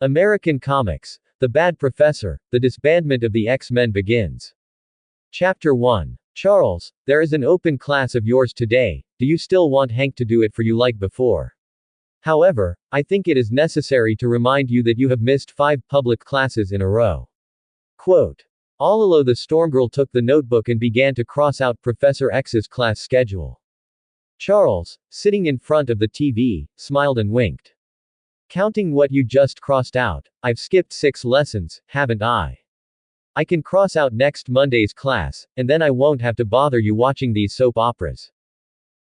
American Comics. The Bad Professor, the disbandment of the X-Men begins. Chapter 1. Charles, there is an open class of yours today, do you still want Hank to do it for you like before? However, I think it is necessary to remind you that you have missed 5 public classes in a row. Quote. Alolo the Stormgirl took the notebook and began to cross out Professor X's class schedule. Charles, sitting in front of the TV, smiled and winked. Counting what you just crossed out, I've skipped 6 lessons, haven't I? I can cross out next Monday's class, and then I won't have to bother you watching these soap operas.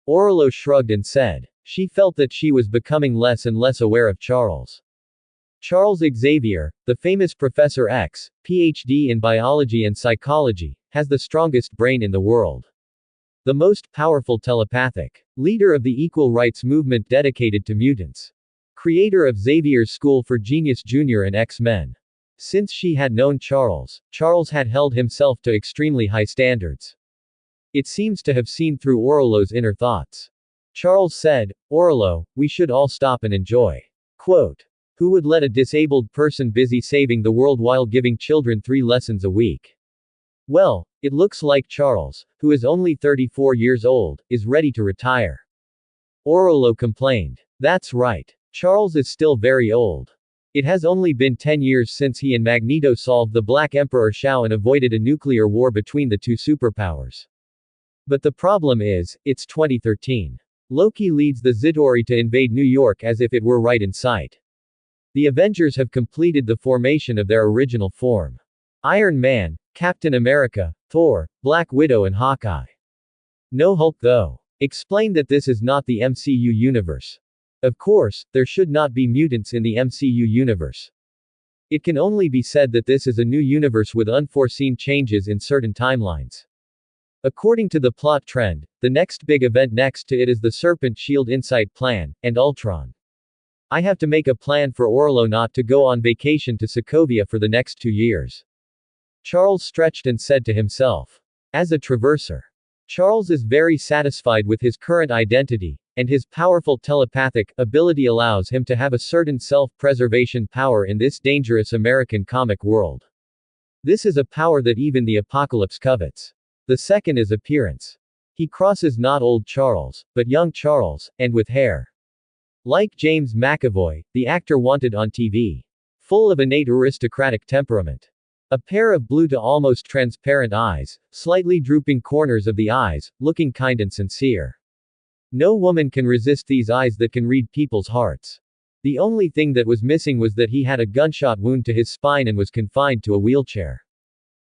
Orlo shrugged and said. She felt that she was becoming less and less aware of Charles. Charles Xavier, the famous Professor X, PhD in biology and psychology, has the strongest brain in the world. The most powerful telepathic leader of the equal rights movement dedicated to mutants. Creator of Xavier's School for Genius Jr. and X-Men. Since she had known Charles, Charles had held himself to extremely high standards. It seems to have seen through Orlo's inner thoughts. Charles said, Orlo, we should all stop and enjoy. Quote. Who would let a disabled person busy saving the world while giving children 3 lessons a week? Well, it looks like Charles, who is only 34 years old, is ready to retire. Orlo complained. That's right. Charles is still very old. It has only been 10 years since he and Magneto solved the Black Emperor Shao and avoided a nuclear war between the 2 superpowers. But the problem is, it's 2013. Loki leads the Zidori to invade New York as if it were right in sight. The Avengers have completed the formation of their original form. Iron Man, Captain America, Thor, Black Widow and Hawkeye. No Hulk though. Explain that this is not the MCU universe. Of course, there should not be mutants in the MCU universe. It can only be said that this is a new universe with unforeseen changes in certain timelines. According to the plot trend, the next big event next to it is the Serpent Shield Insight Plan, and Ultron. I have to make a plan for Orlo not to go on vacation to Sokovia for the next 2 years. Charles stretched and said to himself. As a traverser. Charles is very satisfied with his current identity, and his powerful telepathic ability allows him to have a certain self-preservation power in this dangerous American comic world. This is a power that even the Apocalypse covets. The second is appearance. He crosses not old Charles, but young Charles, and with hair. Like James McAvoy, the actor wanted on TV. Full of innate aristocratic temperament. A pair of blue to almost transparent eyes, slightly drooping corners of the eyes, looking kind and sincere. No woman can resist these eyes that can read people's hearts. The only thing that was missing was that he had a gunshot wound to his spine and was confined to a wheelchair.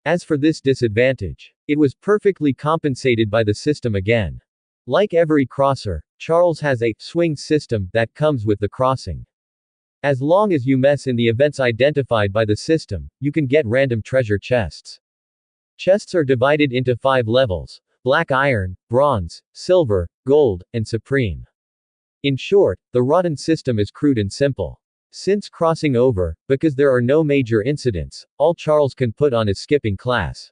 As for this disadvantage, it was perfectly compensated by the system again. Like every crosser, Charles has a swing system that comes with the crossing. As long as you mess in the events identified by the system, you can get random treasure chests. Chests are divided into 5 levels: black iron, bronze, silver, gold, and supreme. In short, the rotten system is crude and simple. Since crossing over, because there are no major incidents, all Charles can put on is skipping class.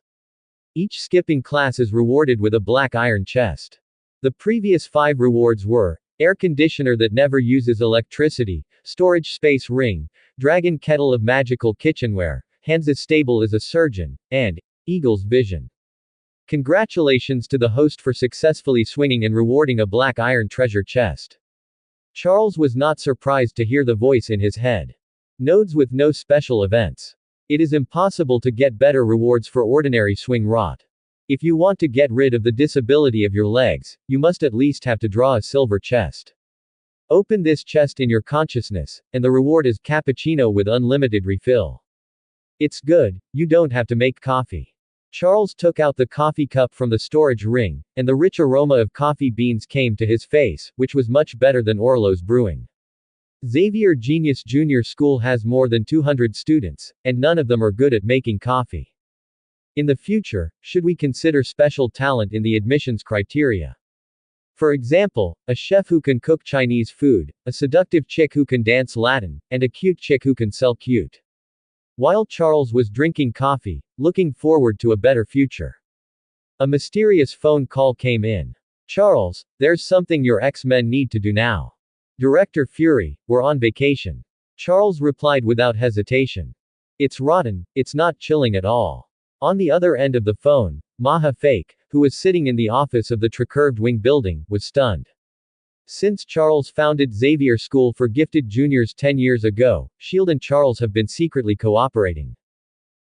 Each skipping class is rewarded with a black iron chest. The previous 5 rewards were air conditioner that never uses electricity, storage space ring, dragon kettle of magical kitchenware, hands as stable as a surgeon, and eagle's vision. Congratulations to the host for successfully swinging and rewarding a black iron treasure chest. Charles was not surprised to hear the voice in his head. Nodes with no special events. It is impossible to get better rewards for ordinary swing rot. If you want to get rid of the disability of your legs, you must at least have to draw a silver chest. Open this chest in your consciousness, and the reward is cappuccino with unlimited refill. It's good, you don't have to make coffee. Charles took out the coffee cup from the storage ring, and the rich aroma of coffee beans came to his face, which was much better than Orlo's brewing. Xavier Genius Junior School has more than 200 students, and none of them are good at making coffee. In the future, should we consider special talent in the admissions criteria? For example, a chef who can cook Chinese food, a seductive chick who can dance Latin, and a cute chick who can sell cute. While Charles was drinking coffee, looking forward to a better future, a mysterious phone call came in. Charles, there's something your X-Men need to do now. Director Fury, we're on vacation. Charles replied without hesitation. It's rotten, it's not chilling at all. On the other end of the phone, Maha Fake, who was sitting in the office of the Tricurved Wing building, was stunned. Since Charles founded Xavier School for Gifted Juniors 10 years ago, S.H.I.E.L.D. and Charles have been secretly cooperating.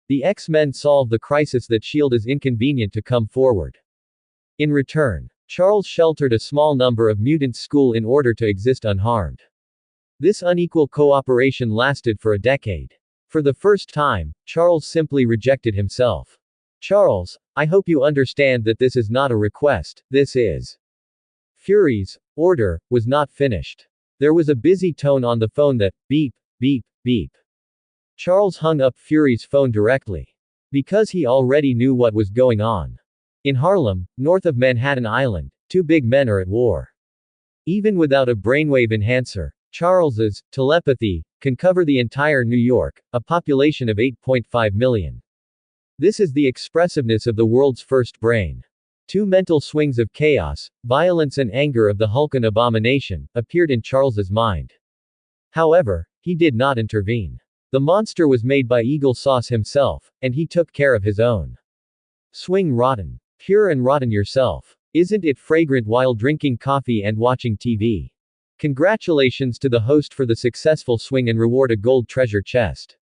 The X-Men solve the crisis that S.H.I.E.L.D. is inconvenient to come forward. In return, Charles sheltered a small number of mutants' school in order to exist unharmed. This unequal cooperation lasted for a decade. For the first time, Charles simply rejected himself. Charles, I hope you understand that this is not a request, this is. Fury's order was not finished. There was a busy tone on the phone that, beep, beep, beep. Charles hung up Fury's phone directly. Because he already knew what was going on. In Harlem, north of Manhattan Island, two big men are at war. Even without a brainwave enhancer, Charles's telepathy can cover the entire New York, a population of 8.5 million. This is the expressiveness of the world's first brain. Two mental swings of chaos, violence and anger of the Hulk and Abomination, appeared in Charles's mind. However, he did not intervene. The monster was made by Eagle Sauce himself, and he took care of his own. Swing rotten. Pure and rotten yourself. Isn't it fragrant while drinking coffee and watching TV? Congratulations to the host for the successful swing and reward a gold treasure chest.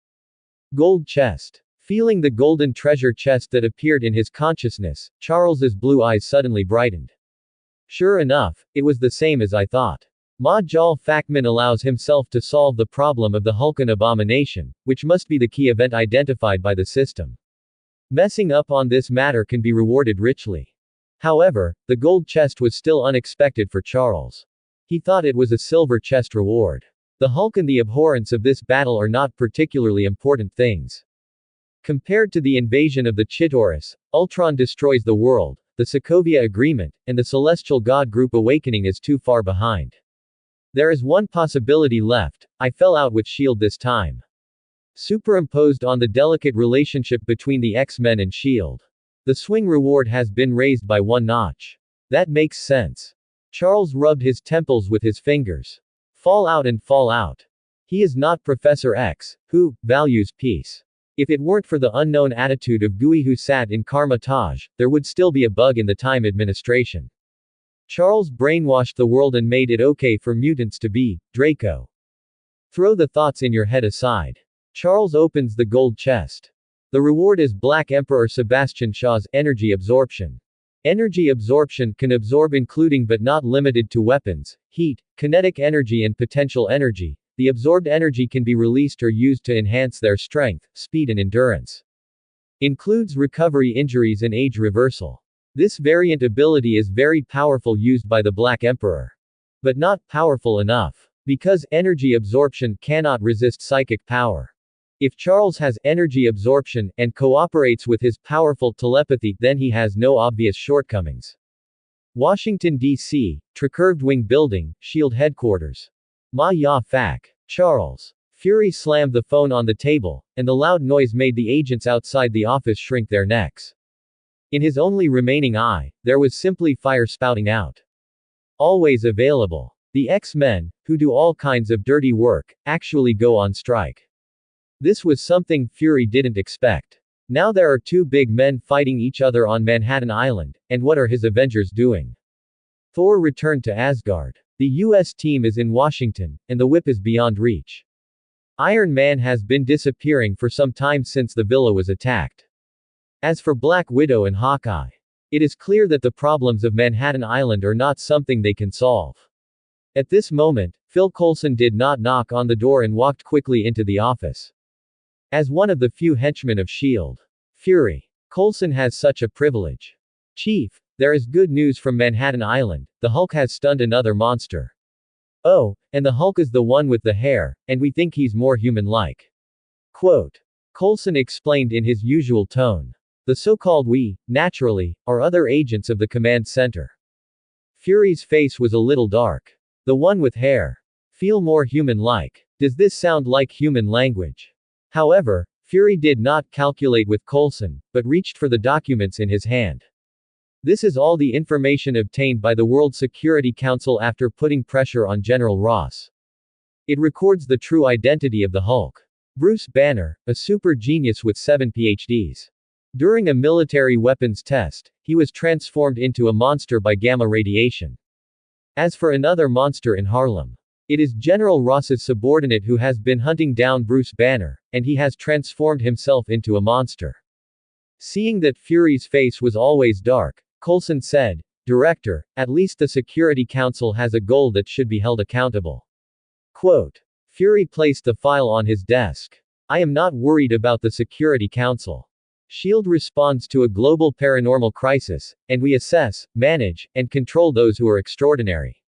Gold chest. Feeling the golden treasure chest that appeared in his consciousness, Charles's blue eyes suddenly brightened. Sure enough, it was the same as I thought. Majal Fakman allows himself to solve the problem of the Hulkan Abomination, which must be the key event identified by the system. Messing up on this matter can be rewarded richly. However, the gold chest was still unexpected for Charles. He thought it was a silver chest reward. The Hulk and the abhorrence of this battle are not particularly important things. Compared to the invasion of the Chitaurus, Ultron destroys the world, the Sokovia Agreement, and the Celestial God Group Awakening is too far behind. There is one possibility left. I fell out with S.H.I.E.L.D. this time. Superimposed on the delicate relationship between the X-Men and S.H.I.E.L.D. The swing reward has been raised by one notch. That makes sense. Charles rubbed his temples with his fingers. Fall out and fall out. He is not Professor X, who values peace. If it weren't for the unknown attitude of Gui who sat in Karmatage, there would still be a bug in the time administration. Charles brainwashed the world and made it okay for mutants to be Draco. Throw the thoughts in your head aside. Charles opens the gold chest. The reward is Black Emperor Sebastian Shaw's energy absorption. Energy absorption can absorb including but not limited to weapons, heat, kinetic energy and potential energy. The absorbed energy can be released or used to enhance their strength, speed and endurance. Includes recovery injuries and age reversal. This variant ability is very powerful used by the Black Emperor. But not powerful enough. Because energy absorption cannot resist psychic power. If Charles has energy absorption and cooperates with his powerful telepathy, then he has no obvious shortcomings. Washington, D.C., Tricurved Wing Building, S.H.I.E.L.D. Headquarters. Ma ya fak. Charles. Fury slammed the phone on the table, and the loud noise made the agents outside the office shrink their necks. In his only remaining eye, there was simply fire spouting out. Always available. The X-Men, who do all kinds of dirty work, actually go on strike. This was something Fury didn't expect. Now there are two big men fighting each other on Manhattan Island, and what are his Avengers doing? Thor returned to Asgard. The US team is in Washington, and the whip is beyond reach. Iron Man has been disappearing for some time since the villa was attacked. As for Black Widow and Hawkeye, it is clear that the problems of Manhattan Island are not something they can solve. At this moment, Phil Coulson did not knock on the door and walked quickly into the office. As one of the few henchmen of S.H.I.E.L.D. Fury. Coulson has such a privilege. Chief, there is good news from Manhattan Island, the Hulk has stunned another monster. Oh, and the Hulk is the one with the hair, and we think he's more human-like. Quote. Coulson explained in his usual tone. The so-called we, naturally, are other agents of the command center. Fury's face was a little dark. The one with hair. Feel more human-like. Does this sound like human language? However, Fury did not calculate with Coulson, but reached for the documents in his hand. This is all the information obtained by the World Security Council after putting pressure on General Ross. It records the true identity of the Hulk. Bruce Banner, a super genius with 7 PhDs. During a military weapons test, he was transformed into a monster by gamma radiation. As for another monster in Harlem, it is General Ross's subordinate who has been hunting down Bruce Banner, and he has transformed himself into a monster. Seeing that Fury's face was always dark, Coulson said, "Director, at least the Security Council has a goal that should be held accountable." Quote. Fury placed the file on his desk. "I am not worried about the Security Council. SHIELD responds to a global paranormal crisis, and we assess, manage, and control those who are extraordinary.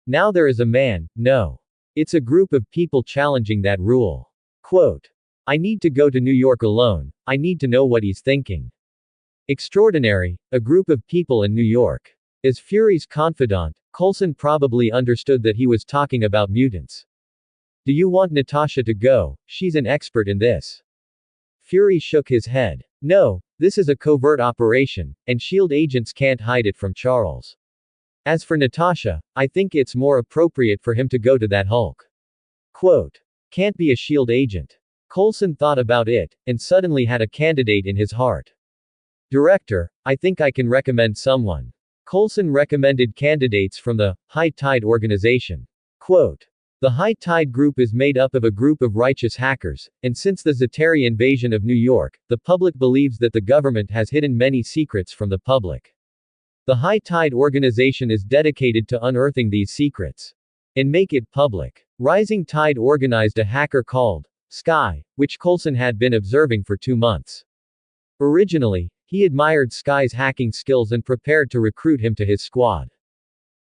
Now there is a man, no. It's a group of people challenging that rule." Quote. "I need to go to New York alone, I need to know what he's thinking." Extraordinary, a group of people in New York. As Fury's confidant, Coulson probably understood that he was talking about mutants. "Do you want Natasha to go? She's an expert in this." Fury shook his head. "No, this is a covert operation, and SHIELD agents can't hide it from Charles. As for Natasha, I think it's more appropriate for him to go to that Hulk." Quote. Can't be a SHIELD agent. Coulson thought about it, and suddenly had a candidate in his heart. "Director, I think I can recommend someone." Coulson recommended candidates from the High Tide organization. Quote. The High Tide group is made up of a group of righteous hackers, and since the Zeteri invasion of New York, the public believes that the government has hidden many secrets from the public. The High Tide organization is dedicated to unearthing these secrets and make it public. Rising Tide organized a hacker called Sky, which Coulson had been observing for 2 months. Originally, he admired Sky's hacking skills and prepared to recruit him to his squad.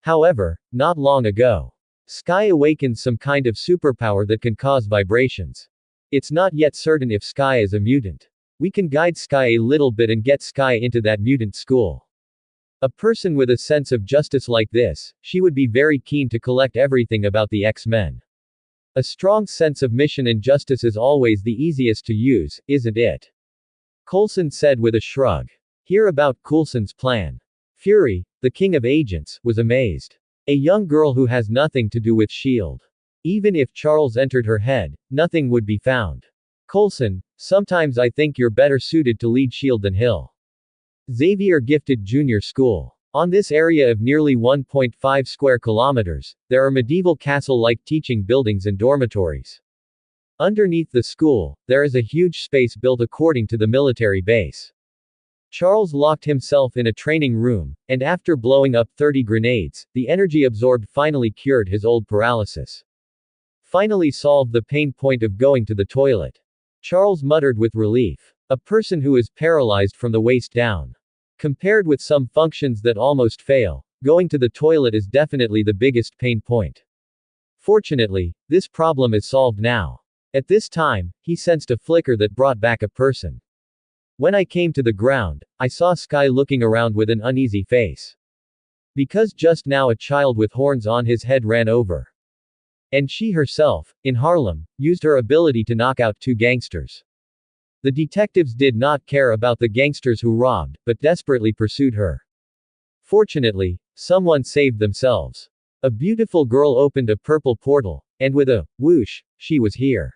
However, not long ago, Sky awakened some kind of superpower that can cause vibrations. It's not yet certain if Sky is a mutant. We can guide Sky a little bit and get Sky into that mutant school. A person with a sense of justice like this, she would be very keen to collect everything about the X-Men. A strong sense of mission and justice is always the easiest to use, isn't it? Coulson said with a shrug. Hear about Coulson's plan. Fury, the king of agents, was amazed. A young girl who has nothing to do with SHIELD. Even if Charles entered her head, nothing would be found. Coulson, sometimes I think you're better suited to lead SHIELD than Hill. Xavier Gifted Junior School. On this area of nearly 1.5 square kilometers, there are medieval castle-like teaching buildings and dormitories. Underneath the school, there is a huge space built according to the military base. Charles locked himself in a training room, and after blowing up 30 grenades, the energy absorbed finally cured his old paralysis. Finally solved the pain point of going to the toilet. Charles muttered with relief. A person who is paralyzed from the waist down. Compared with some functions that almost fail, going to the toilet is definitely the biggest pain point. Fortunately, this problem is solved now. At this time, he sensed a flicker that brought back a person. When I came to the ground, I saw Sky looking around with an uneasy face. Because just now a child with horns on his head ran over. And she herself, in Harlem, used her ability to knock out 2 gangsters. The detectives did not care about the gangsters who robbed, but desperately pursued her. Fortunately, someone saved themselves. A beautiful girl opened a purple portal, and with a whoosh, she was here.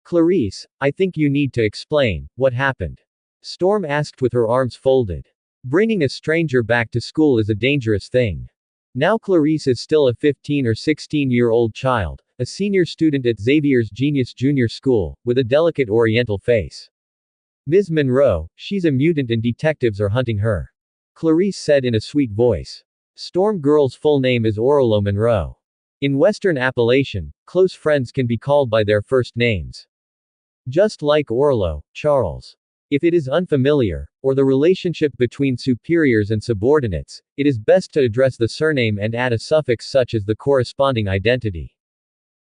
Clarice, I think you need to explain what happened. Storm asked with her arms folded. Bringing a stranger back to school is a dangerous thing. Now Clarice is still a 15 or 16-year-old child, a senior student at Xavier's Genius Junior School, with a delicate oriental face. Ms. Monroe, she's a mutant and detectives are hunting her. Clarice said in a sweet voice. Storm Girl's full name is Orlo Monroe. In Western Appalachian, close friends can be called by their first names. Just like Orlo, Charles. If it is unfamiliar, or the relationship between superiors and subordinates, it is best to address the surname and add a suffix such as the corresponding identity.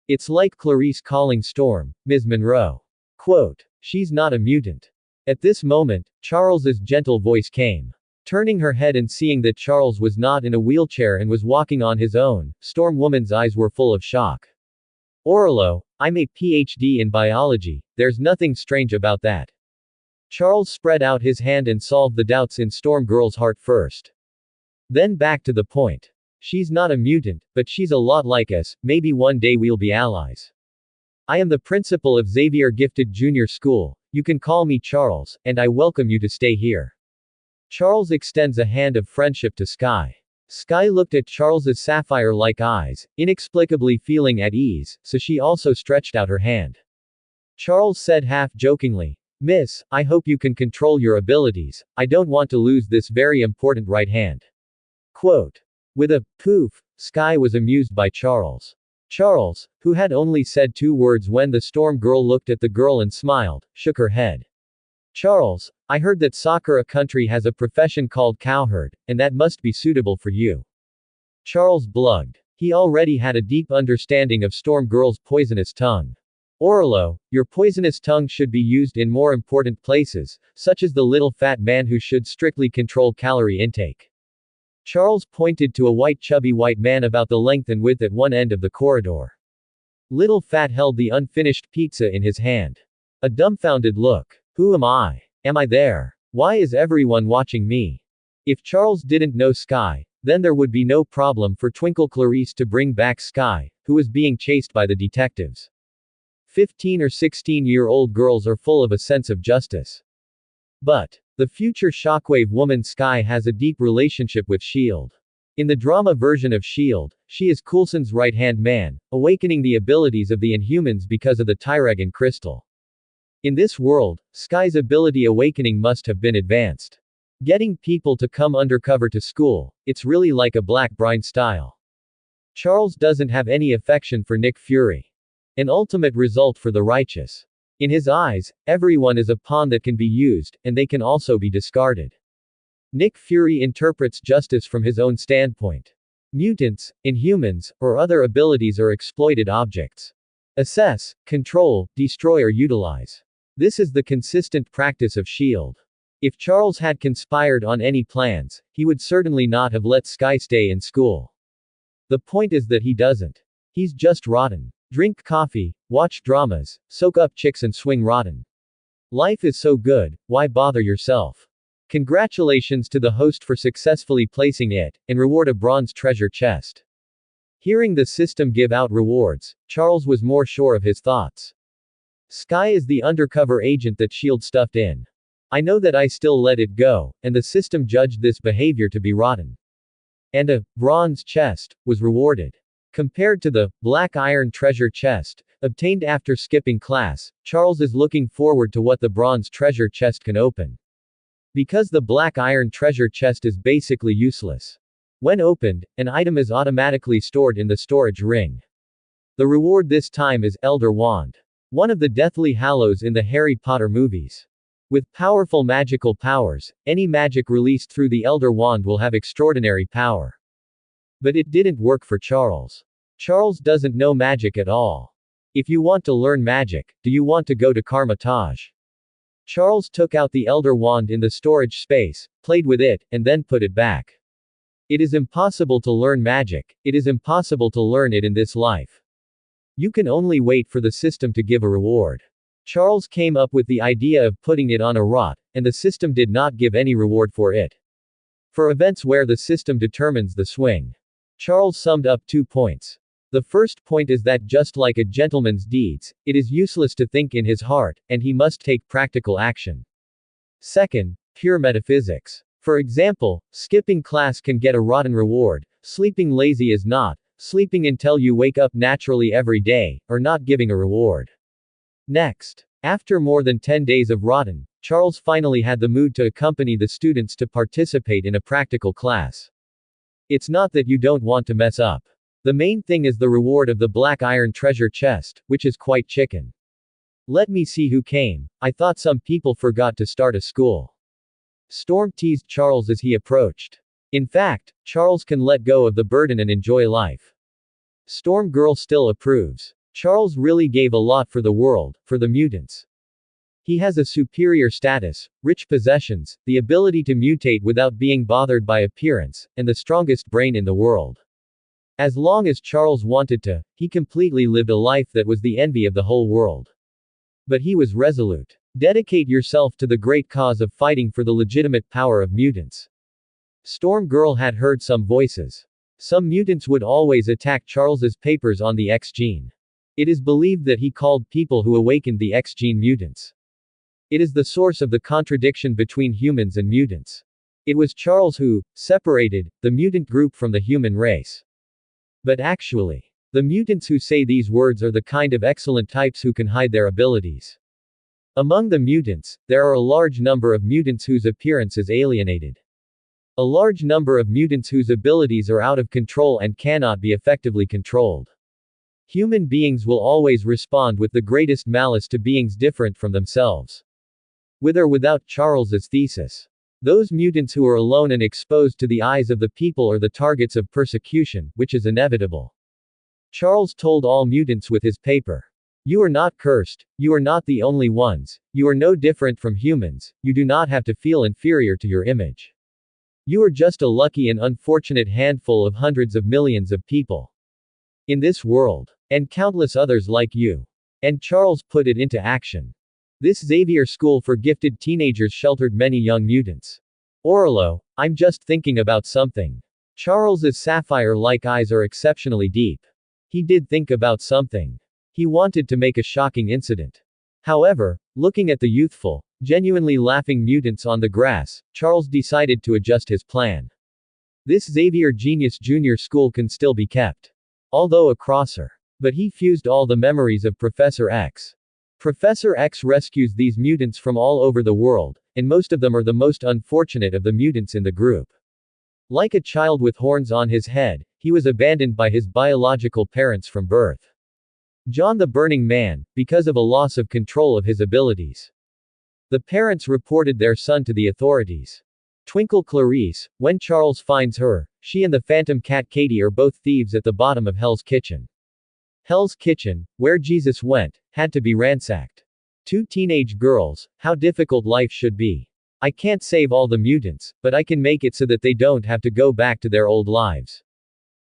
It's like Clarice calling Storm, Ms. Monroe. Quote, she's not a mutant. At this moment, Charles's gentle voice came. Turning her head and seeing that Charles was not in a wheelchair and was walking on his own, Storm Woman's eyes were full of shock. Orlo, I'm a PhD in biology, there's nothing strange about that. Charles spread out his hand and solved the doubts in Storm Girl's heart first. Then back to the point. She's not a mutant, but she's a lot like us, maybe one day we'll be allies. I am the principal of Xavier Gifted Junior School, you can call me Charles, and I welcome you to stay here. Charles extends a hand of friendship to Sky. Sky looked at Charles's sapphire-like eyes, inexplicably feeling at ease, so she also stretched out her hand. Charles said half-jokingly, Miss, I hope you can control your abilities, I don't want to lose this very important right hand. Quote. With a poof, Sky was amused by Charles. Charles, who had only said 2 words when the Storm Girl looked at the girl and smiled, shook her head. Charles, I heard that Sakura Country has a profession called cowherd, and that must be suitable for you. Charles blugged. He already had a deep understanding of Storm Girl's poisonous tongue. Orlo, your poisonous tongue should be used in more important places, such as the little fat man who should strictly control calorie intake. Charles pointed to a white chubby white man about the length and width at one end of the corridor. Little Fat held the unfinished pizza in his hand. A dumbfounded look. Who am I? Am I there? Why is everyone watching me? If Charles didn't know Sky, then there would be no problem for Twinkle Clarice to bring back Sky, who was being chased by the detectives. 15 or 16-year-old girls are full of a sense of justice. But the future Shockwave woman Sky has a deep relationship with S.H.I.E.L.D. In the drama version of S.H.I.E.L.D., she is Coulson's right-hand man, awakening the abilities of the Inhumans because of the Tyregan crystal. In this world, Sky's ability awakening must have been advanced. Getting people to come undercover to school, it's really like a Black Brine style. Charles doesn't have any affection for Nick Fury. An ultimate result for the righteous. In his eyes, everyone is a pawn that can be used, and they can also be discarded. Nick Fury interprets justice from his own standpoint. Mutants, Inhumans, or other abilities are exploited objects. Assess, control, destroy or utilize. This is the consistent practice of S.H.I.E.L.D. If Charles had conspired on any plans, he would certainly not have let Sky stay in school. The point is that he doesn't. He's just rotten. Drink coffee, watch dramas, soak up chicks and swing rotten. Life is so good, why bother yourself? Congratulations to the host for successfully placing it, and reward a bronze treasure chest. Hearing the system give out rewards, Charles was more sure of his thoughts. Sky is the undercover agent that S.H.I.E.L.D. stuffed in. I know that I still let it go, and the system judged this behavior to be rotten. And a bronze chest was rewarded. Compared to the black iron treasure chest, obtained after skipping class, Charles is looking forward to what the bronze treasure chest can open. Because the black iron treasure chest is basically useless. When opened, an item is automatically stored in the storage ring. The reward this time is Elder Wand. One of the Deathly Hallows in the Harry Potter movies. With powerful magical powers, any magic released through the Elder Wand will have extraordinary power. But it didn't work for Charles. Charles doesn't know magic at all. If you want to learn magic, do you want to go to Karmatage? Charles took out the Elder Wand in the storage space, played with it, and then put it back. It is impossible to learn magic, it is impossible to learn it in this life. You can only wait for the system to give a reward. Charles came up with the idea of putting it on a rot, and the system did not give any reward for it. For events where the system determines the swing. Charles summed up 2 points. The first point is that just like a gentleman's deeds, it is useless to think in his heart, and he must take practical action. Second, pure metaphysics. For example, skipping class can get a rotten reward, sleeping lazy is not, sleeping until you wake up naturally every day, or not giving a reward. Next. After more than 10 days of rotten, Charles finally had the mood to accompany the students to participate in a practical class. It's not that you don't want to mess up. The main thing is the reward of the black iron treasure chest, which is quite chicken. Let me see who came. I thought some people forgot to start a school. Storm teased Charles as he approached. In fact, Charles can let go of the burden and enjoy life. Storm Girl still approves. Charles really gave a lot for the world, for the mutants. He has a superior status, rich possessions, the ability to mutate without being bothered by appearance, and the strongest brain in the world. As long as Charles wanted to, he completely lived a life that was the envy of the whole world. But he was resolute. Dedicate yourself to the great cause of fighting for the legitimate power of mutants. Storm Girl had heard some voices. Some mutants would always attack Charles's papers on the X gene. It is believed that he called people who awakened the X gene mutants. It is the source of the contradiction between humans and mutants. It was Charles who separated the mutant group from the human race. But actually, the mutants who say these words are the kind of excellent types who can hide their abilities. Among the mutants, there are a large number of mutants whose appearance is alienated. A large number of mutants whose abilities are out of control and cannot be effectively controlled. Human beings will always respond with the greatest malice to beings different from themselves. With or without Charles's thesis. Those mutants who are alone and exposed to the eyes of the people are the targets of persecution, which is inevitable. Charles told all mutants with his paper. You are not cursed, you are not the only ones, you are no different from humans, you do not have to feel inferior to your image. You are just a lucky and unfortunate handful of hundreds of millions of people in this world. And countless others like you. And Charles put it into action. This Xavier School for Gifted Teenagers sheltered many young mutants. Orlo, I'm just thinking about something. Charles's sapphire-like eyes are exceptionally deep. He did think about something. He wanted to make a shocking incident. However, looking at the youthful, genuinely laughing mutants on the grass, Charles decided to adjust his plan. This Xavier Genius Junior School can still be kept. Although a crosser. But he fused all the memories of Professor X. Professor X rescues these mutants from all over the world, and most of them are the most unfortunate of the mutants in the group. Like a child with horns on his head, he was abandoned by his biological parents from birth. John the Burning Man, because of a loss of control of his abilities. The parents reported their son to the authorities. Twinkle Clarice, when Charles finds her, she and the phantom cat Katie are both thieves at the bottom of Hell's Kitchen. Hell's Kitchen, where Jesus went, had to be ransacked. Two teenage girls, how difficult life should be. I can't save all the mutants, but I can make it so that they don't have to go back to their old lives.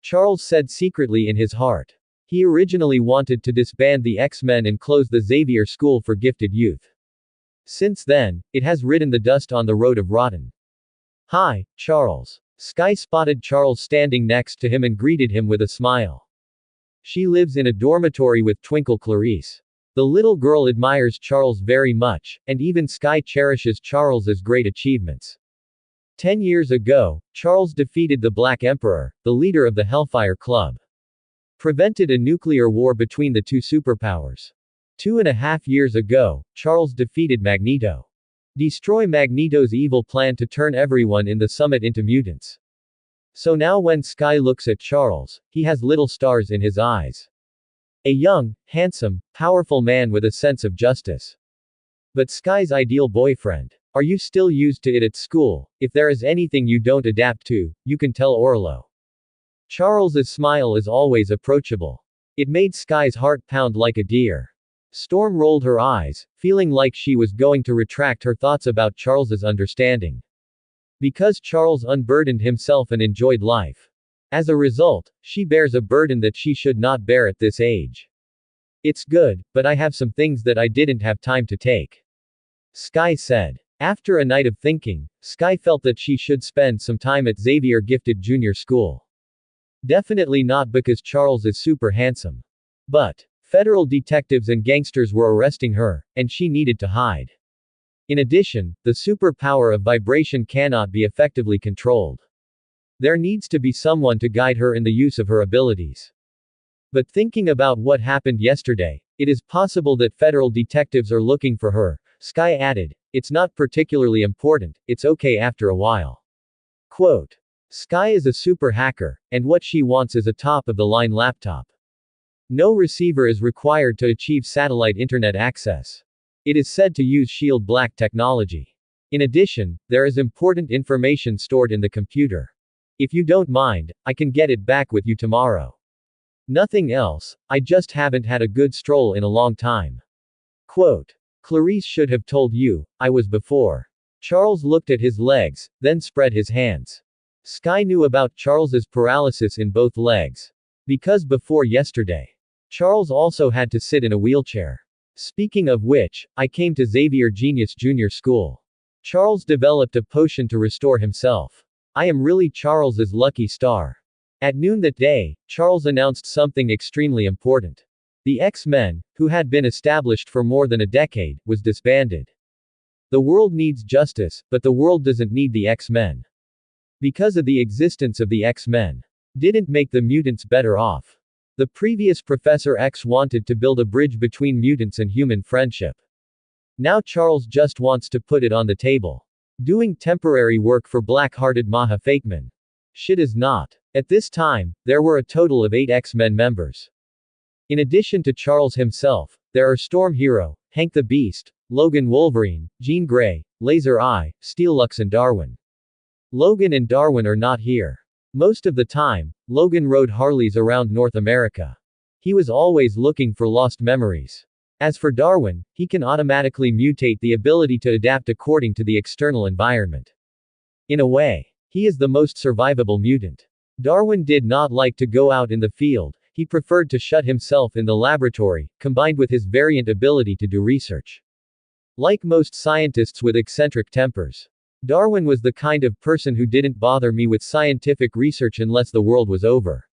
Charles said secretly in his heart. He originally wanted to disband the X-Men and close the Xavier School for Gifted Youth. Since then, it has ridden the dust on the road of rotten. Hi, Charles. Sky spotted Charles standing next to him and greeted him with a smile. She lives in a dormitory with Twinkle Clarice. The little girl admires Charles very much, and even Sky cherishes Charles's great achievements. 10 years ago, Charles defeated the Black Emperor, the leader of the Hellfire Club. Prevented a nuclear war between the two superpowers. 2.5 years ago, Charles defeated Magneto. Destroy Magneto's evil plan to turn everyone in the summit into mutants. So now when Sky looks at Charles, he has little stars in his eyes. A young, handsome, powerful man with a sense of justice. But Sky's ideal boyfriend. Are you still used to it at school? If there is anything you don't adapt to, you can tell Orlo. Charles's smile is always approachable. It made Sky's heart pound like a deer. Storm rolled her eyes, feeling like she was going to retract her thoughts about Charles's understanding. Because Charles unburdened himself and enjoyed life. As a result, she bears a burden that she should not bear at this age. It's good, but I have some things that I didn't have time to take. Sky said. After a night of thinking, Sky felt that she should spend some time at Xavier Gifted Junior School. Definitely not because Charles is super handsome. But federal detectives and gangsters were arresting her, and she needed to hide. In addition, the superpower of vibration cannot be effectively controlled. There needs to be someone to guide her in the use of her abilities. But thinking about what happened yesterday, it is possible that federal detectives are looking for her, Sky added. It's not particularly important, it's okay after a while. Quote. Sky is a super hacker, and what she wants is a top-of-the-line laptop. No receiver is required to achieve satellite internet access. It is said to use Shield Black technology. In addition, there is important information stored in the computer. If you don't mind, I can get it back with you tomorrow. Nothing else, I just haven't had a good stroll in a long time. Quote. Clarice should have told you, I was before. Charles looked at his legs, then spread his hands. Sky knew about Charles's paralysis in both legs. Because before yesterday, Charles also had to sit in a wheelchair. Speaking of which, I came to Xavier Genius Junior School. Charles developed a potion to restore himself. I am really Charles's lucky star. At noon that day, Charles announced something extremely important. The X-Men, who had been established for more than a decade, was disbanded. The world needs justice, but the world doesn't need the X-Men. Because of the existence of the X-Men didn't make the mutants better off. The previous Professor X wanted to build a bridge between mutants and human friendship. Now Charles just wants to put it on the table. Doing temporary work for black-hearted Maha Fakeman. Shit is not. At this time, there were a total of 8 X-Men members. In addition to Charles himself, there are Storm Hero, Hank the Beast, Logan Wolverine, Jean Grey, Laser Eye, Steelux and Darwin. Logan and Darwin are not here. Most of the time, Logan rode Harleys around North America. He was always looking for lost memories. As for Darwin, he can automatically mutate the ability to adapt according to the external environment. In a way, he is the most survivable mutant. Darwin did not like to go out in the field, he preferred to shut himself in the laboratory, combined with his variant ability to do research. Like most scientists with eccentric tempers, Darwin was the kind of person who didn't bother me with scientific research unless the world was over.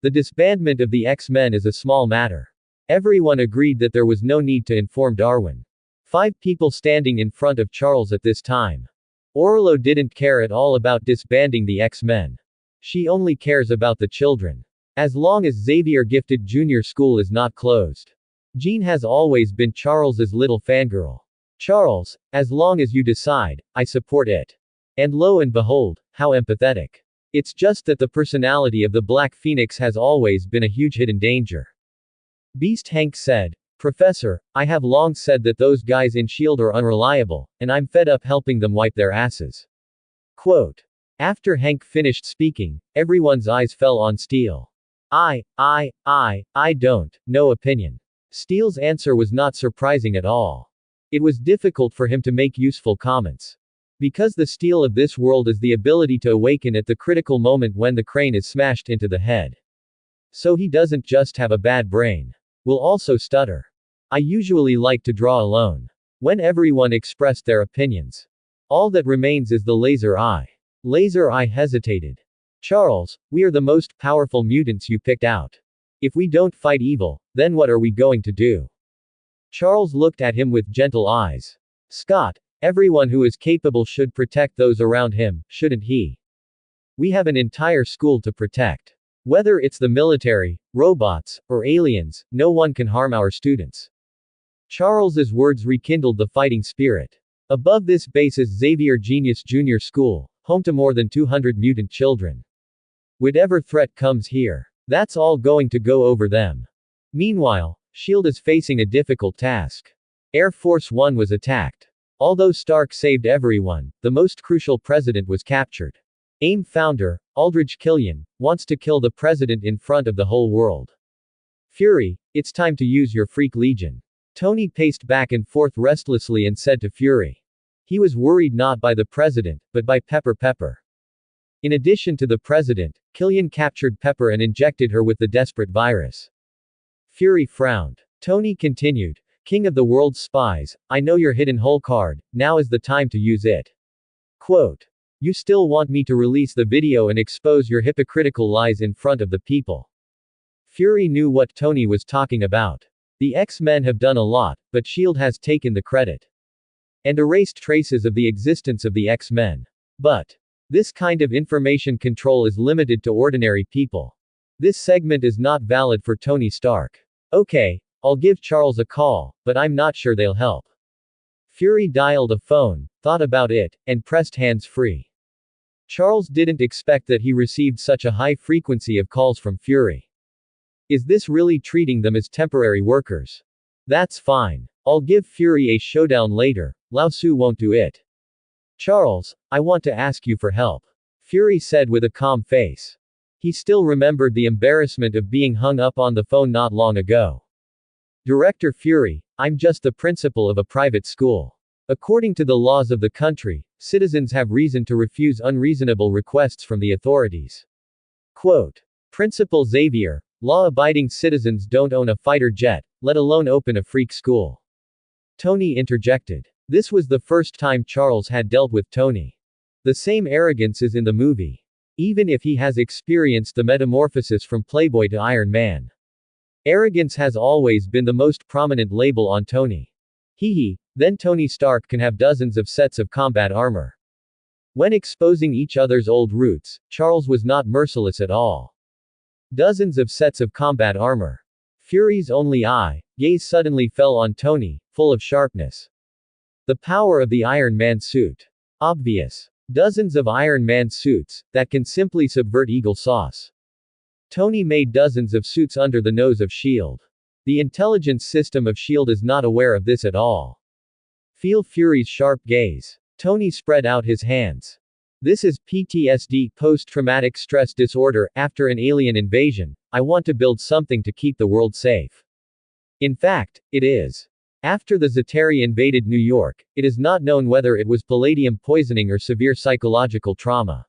The disbandment of the X-Men is a small matter. Everyone agreed that there was no need to inform Darwin. 5 people standing in front of Charles at this time. Orlo didn't care at all about disbanding the X-Men. She only cares about the children. As long as Xavier Gifted Junior School is not closed. Jean has always been Charles's little fangirl. Charles, as long as you decide, I support it. And lo and behold, how empathetic. It's just that the personality of the Black Phoenix has always been a huge hidden danger. Beast Hank said, Professor, I have long said that those guys in S.H.I.E.L.D. are unreliable, and I'm fed up helping them wipe their asses. Quote. After Hank finished speaking, everyone's eyes fell on Steel. I don't, no opinion. Steele's answer was not surprising at all. It was difficult for him to make useful comments. Because the Steel of this world is the ability to awaken at the critical moment when the crane is smashed into the head. So he doesn't just have a bad brain. Will also stutter. I usually like to draw alone. When everyone expressed their opinions. All that remains is the Laser Eye. Laser Eye hesitated. Charles, we are the most powerful mutants you picked out. If we don't fight evil, then what are we going to do? Charles looked at him with gentle eyes. Scott, everyone who is capable should protect those around him, shouldn't he? We have an entire school to protect. Whether it's the military, robots, or aliens, no one can harm our students. Charles's words rekindled the fighting spirit. Above this base is Xavier Genius Junior School, home to more than 200 mutant children. Whatever threat comes here, that's all going to go over them. Meanwhile, S.H.I.E.L.D. is facing a difficult task. Air Force One was attacked. Although Stark saved everyone, the most crucial president was captured. AIM founder, Aldrich Killian, wants to kill the president in front of the whole world. Fury, it's time to use your freak legion. Tony paced back and forth restlessly and said to Fury. He was worried not by the president, but by Pepper. In addition to the president, Killian captured Pepper and injected her with the desperate virus. Fury frowned. Tony continued, King of the world's spies, I know your hidden hole card, now is the time to use it. Quote. You still want me to release the video and expose your hypocritical lies in front of the people. Fury knew what Tony was talking about. The X-Men have done a lot, but S.H.I.E.L.D. has taken the credit. And erased traces of the existence of the X-Men. But this kind of information control is limited to ordinary people. This segment is not valid for Tony Stark. Okay, I'll give Charles a call, but I'm not sure they'll help. Fury dialed a phone, thought about it, and pressed hands-free. Charles didn't expect that he received such a high frequency of calls from Fury. Is this really treating them as temporary workers? That's fine. I'll give Fury a showdown later, Lao Su won't do it. Charles, I want to ask you for help. Fury said with a calm face. He still remembered the embarrassment of being hung up on the phone not long ago. Director Fury, I'm just the principal of a private school. According to the laws of the country, citizens have reason to refuse unreasonable requests from the authorities. Quote. Principal Xavier, law-abiding citizens don't own a fighter jet, let alone open a freak school. Tony interjected. This was the first time Charles had dealt with Tony. The same arrogance is in the movie. even if he has experienced the metamorphosis from Playboy to Iron Man. Arrogance has always been the most prominent label on Tony. Then Tony Stark can have dozens of sets of combat armor. When exposing each other's old roots, Charles was not merciless at all. Dozens of sets of combat armor. Fury's only gaze suddenly fell on Tony, full of sharpness. The power of the Iron Man suit. Obvious. Dozens of Iron Man suits, that can simply subvert Eagle Sauce. Tony made dozens of suits under the nose of S.H.I.E.L.D. The intelligence system of S.H.I.E.L.D. is not aware of this at all. Feel Fury's sharp gaze. Tony spread out his hands. This is PTSD, post-traumatic stress disorder, after an alien invasion. I want to build something to keep the world safe. In fact, it is. After the Zetarii invaded New York, it is not known whether it was palladium poisoning or severe psychological trauma.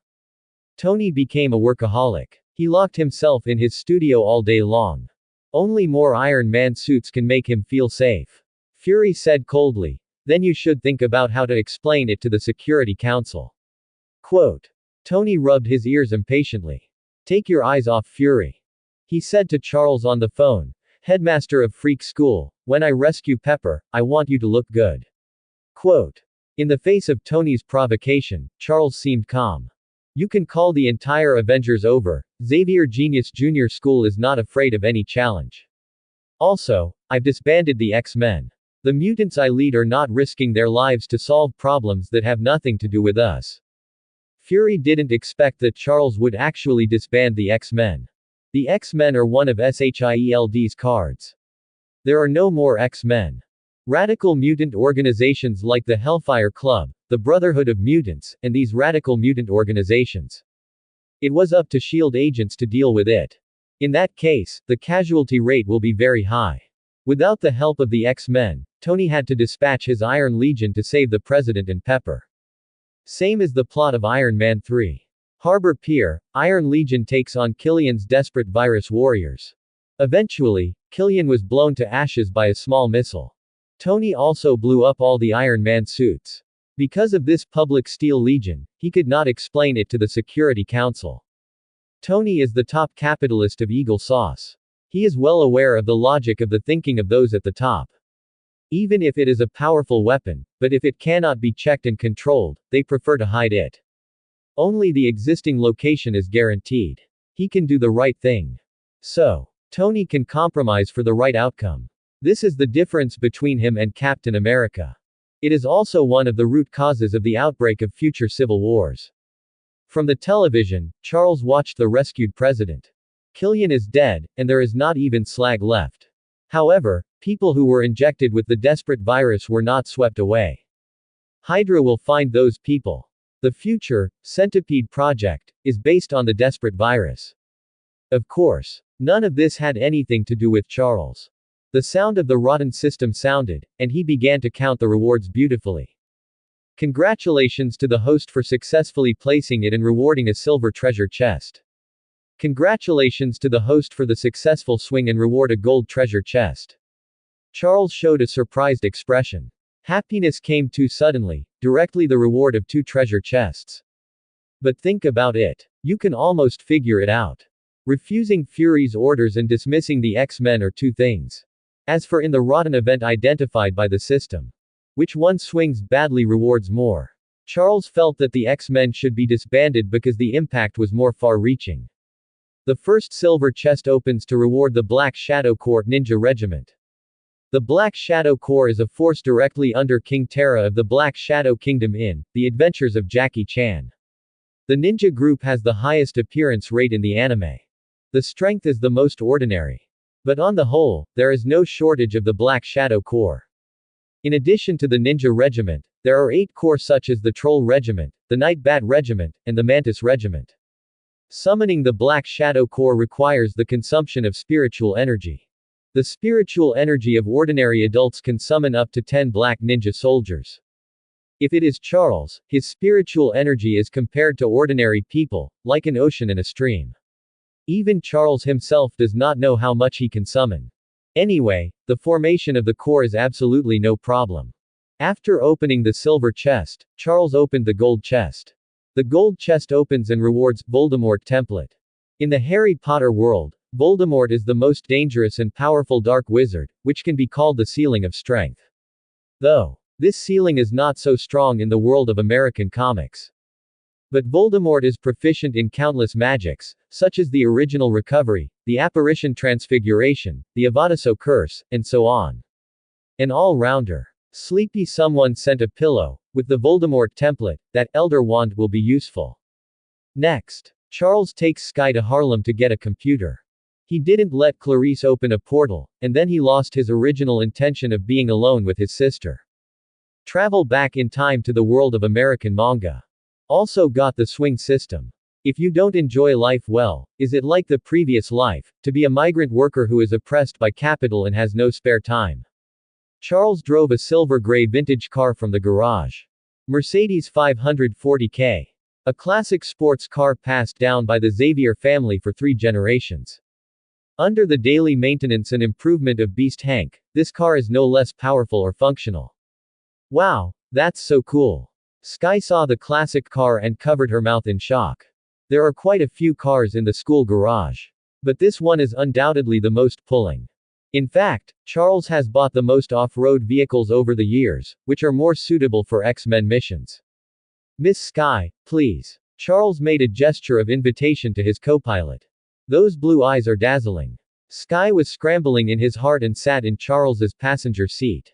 Tony became a workaholic. He locked himself in his studio all day long. Only more Iron Man suits can make him feel safe. Fury said coldly. Then you should think about how to explain it to the Security Council. Quote. Tony rubbed his ears impatiently. Take your eyes off Fury. He said to Charles on the phone, headmaster of Freak School, when I rescue Pepper, I want you to look good. Quote. In the face of Tony's provocation, Charles seemed calm. You can call the entire Avengers over, Xavier Genius Jr. School is not afraid of any challenge. Also, I've disbanded the X-Men. The mutants I lead are not risking their lives to solve problems that have nothing to do with us. Fury didn't expect that Charles would actually disband the X-Men. The X-Men are one of S.H.I.E.L.D.'s cards. There are no more X-Men. Radical mutant organizations like the Hellfire Club, the Brotherhood of Mutants, and these radical mutant organizations. It was up to S.H.I.E.L.D. agents to deal with it. In that case, the casualty rate will be very high. Without the help of the X-Men, Tony had to dispatch his Iron Legion to save the President and Pepper. Same as the plot of Iron Man 3. Harbor Pier, Iron Legion takes on Killian's desperate virus warriors. Eventually, Killian was blown to ashes by a small missile. Tony also blew up all the Iron Man suits. Because of this public steel legion, he could not explain it to the Security Council. Tony is the top capitalist of Eagle Sauce. He is well aware of the logic of the thinking of those at the top. Even if it is a powerful weapon, but if it cannot be checked and controlled, they prefer to hide it. Only the existing location is guaranteed. He can do the right thing. So, Tony can compromise for the right outcome. This is the difference between him and Captain America. It is also one of the root causes of the outbreak of future civil wars. From the television, Charles watched the rescued president. Killian is dead, and there is not even slag left. However, people who were injected with the desperate virus were not swept away. Hydra will find those people. The future, Centipede project, is based on the desperate virus. Of course, none of this had anything to do with Charles. The sound of the rotten system sounded, and he began to count the rewards beautifully. Congratulations to the host for successfully placing it and rewarding a silver treasure chest. Congratulations to the host for the successful swing and reward a gold treasure chest. Charles showed a surprised expression. Happiness came too suddenly, directly the reward of 2 treasure chests. But think about it. You can almost figure it out. Refusing Fury's orders and dismissing the X-Men are 2 things. As for in the rotten event identified by the system, which one swings badly rewards more? Charles felt that the X-Men should be disbanded because the impact was more far-reaching. The first silver chest opens to reward the Black Shadow Corps Ninja Regiment. The Black Shadow Corps is a force directly under King Terra of the Black Shadow Kingdom in The Adventures of Jackie Chan. The ninja group has the highest appearance rate in the anime. The strength is the most ordinary. But on the whole, there is no shortage of the Black Shadow Corps. In addition to the Ninja Regiment, there are 8 corps such as the Troll Regiment, the Night Bat Regiment, and the Mantis Regiment. Summoning the Black Shadow Corps requires the consumption of spiritual energy. The spiritual energy of ordinary adults can summon up to 10 black ninja soldiers. If it is Charles, his spiritual energy is compared to ordinary people, like an ocean and a stream. Even Charles himself does not know how much he can summon. Anyway, the formation of the corps is absolutely no problem. After opening the silver chest, Charles opened the gold chest. The gold chest opens and rewards Voldemort template. In the Harry Potter world, Voldemort is the most dangerous and powerful dark wizard, which can be called the ceiling of strength. Though, this ceiling is not so strong in the world of American comics. But Voldemort is proficient in countless magics, such as the original recovery, the apparition transfiguration, the Avadaso curse, and so on. An all-rounder. Sleepy someone sent a pillow. With the Voldemort template, that Elder Wand will be useful. Next. Charles takes Sky to Harlem to get a computer. He didn't let Clarice open a portal, and then he lost his original intention of being alone with his sister. Travel back in time to the world of American manga. Also got the swing system. If you don't enjoy life well, is it like the previous life, to be a migrant worker who is oppressed by capital and has no spare time? Charles drove a silver gray vintage car from the garage. Mercedes 540K. A classic sports car passed down by the Xavier family for 3 generations. Under the daily maintenance and improvement of Beast Hank, this car is no less powerful or functional. Wow, that's so cool. Sky saw the classic car and covered her mouth in shock. There are quite a few cars in the school garage. But this one is undoubtedly the most pulling. In fact, Charles has bought the most off-road vehicles over the years, which are more suitable for X-Men missions. Miss Sky, please. Charles made a gesture of invitation to his co-pilot. Those blue eyes are dazzling. Sky was scrambling in his heart and sat in Charles's passenger seat.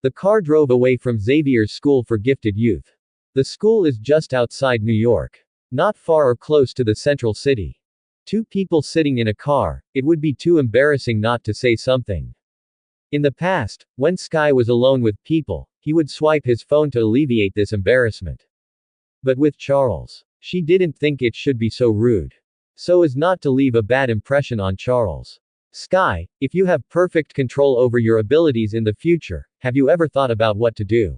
The car drove away from Xavier's School for Gifted Youth. The school is just outside New York. Not far or close to the central city. 2 people sitting in a car, it would be too embarrassing not to say something. In the past, when Sky was alone with people, he would swipe his phone to alleviate this embarrassment. But with Charles, she didn't think it should be so rude. So as not to leave a bad impression on Charles. Sky, if you have perfect control over your abilities in the future, have you ever thought about what to do?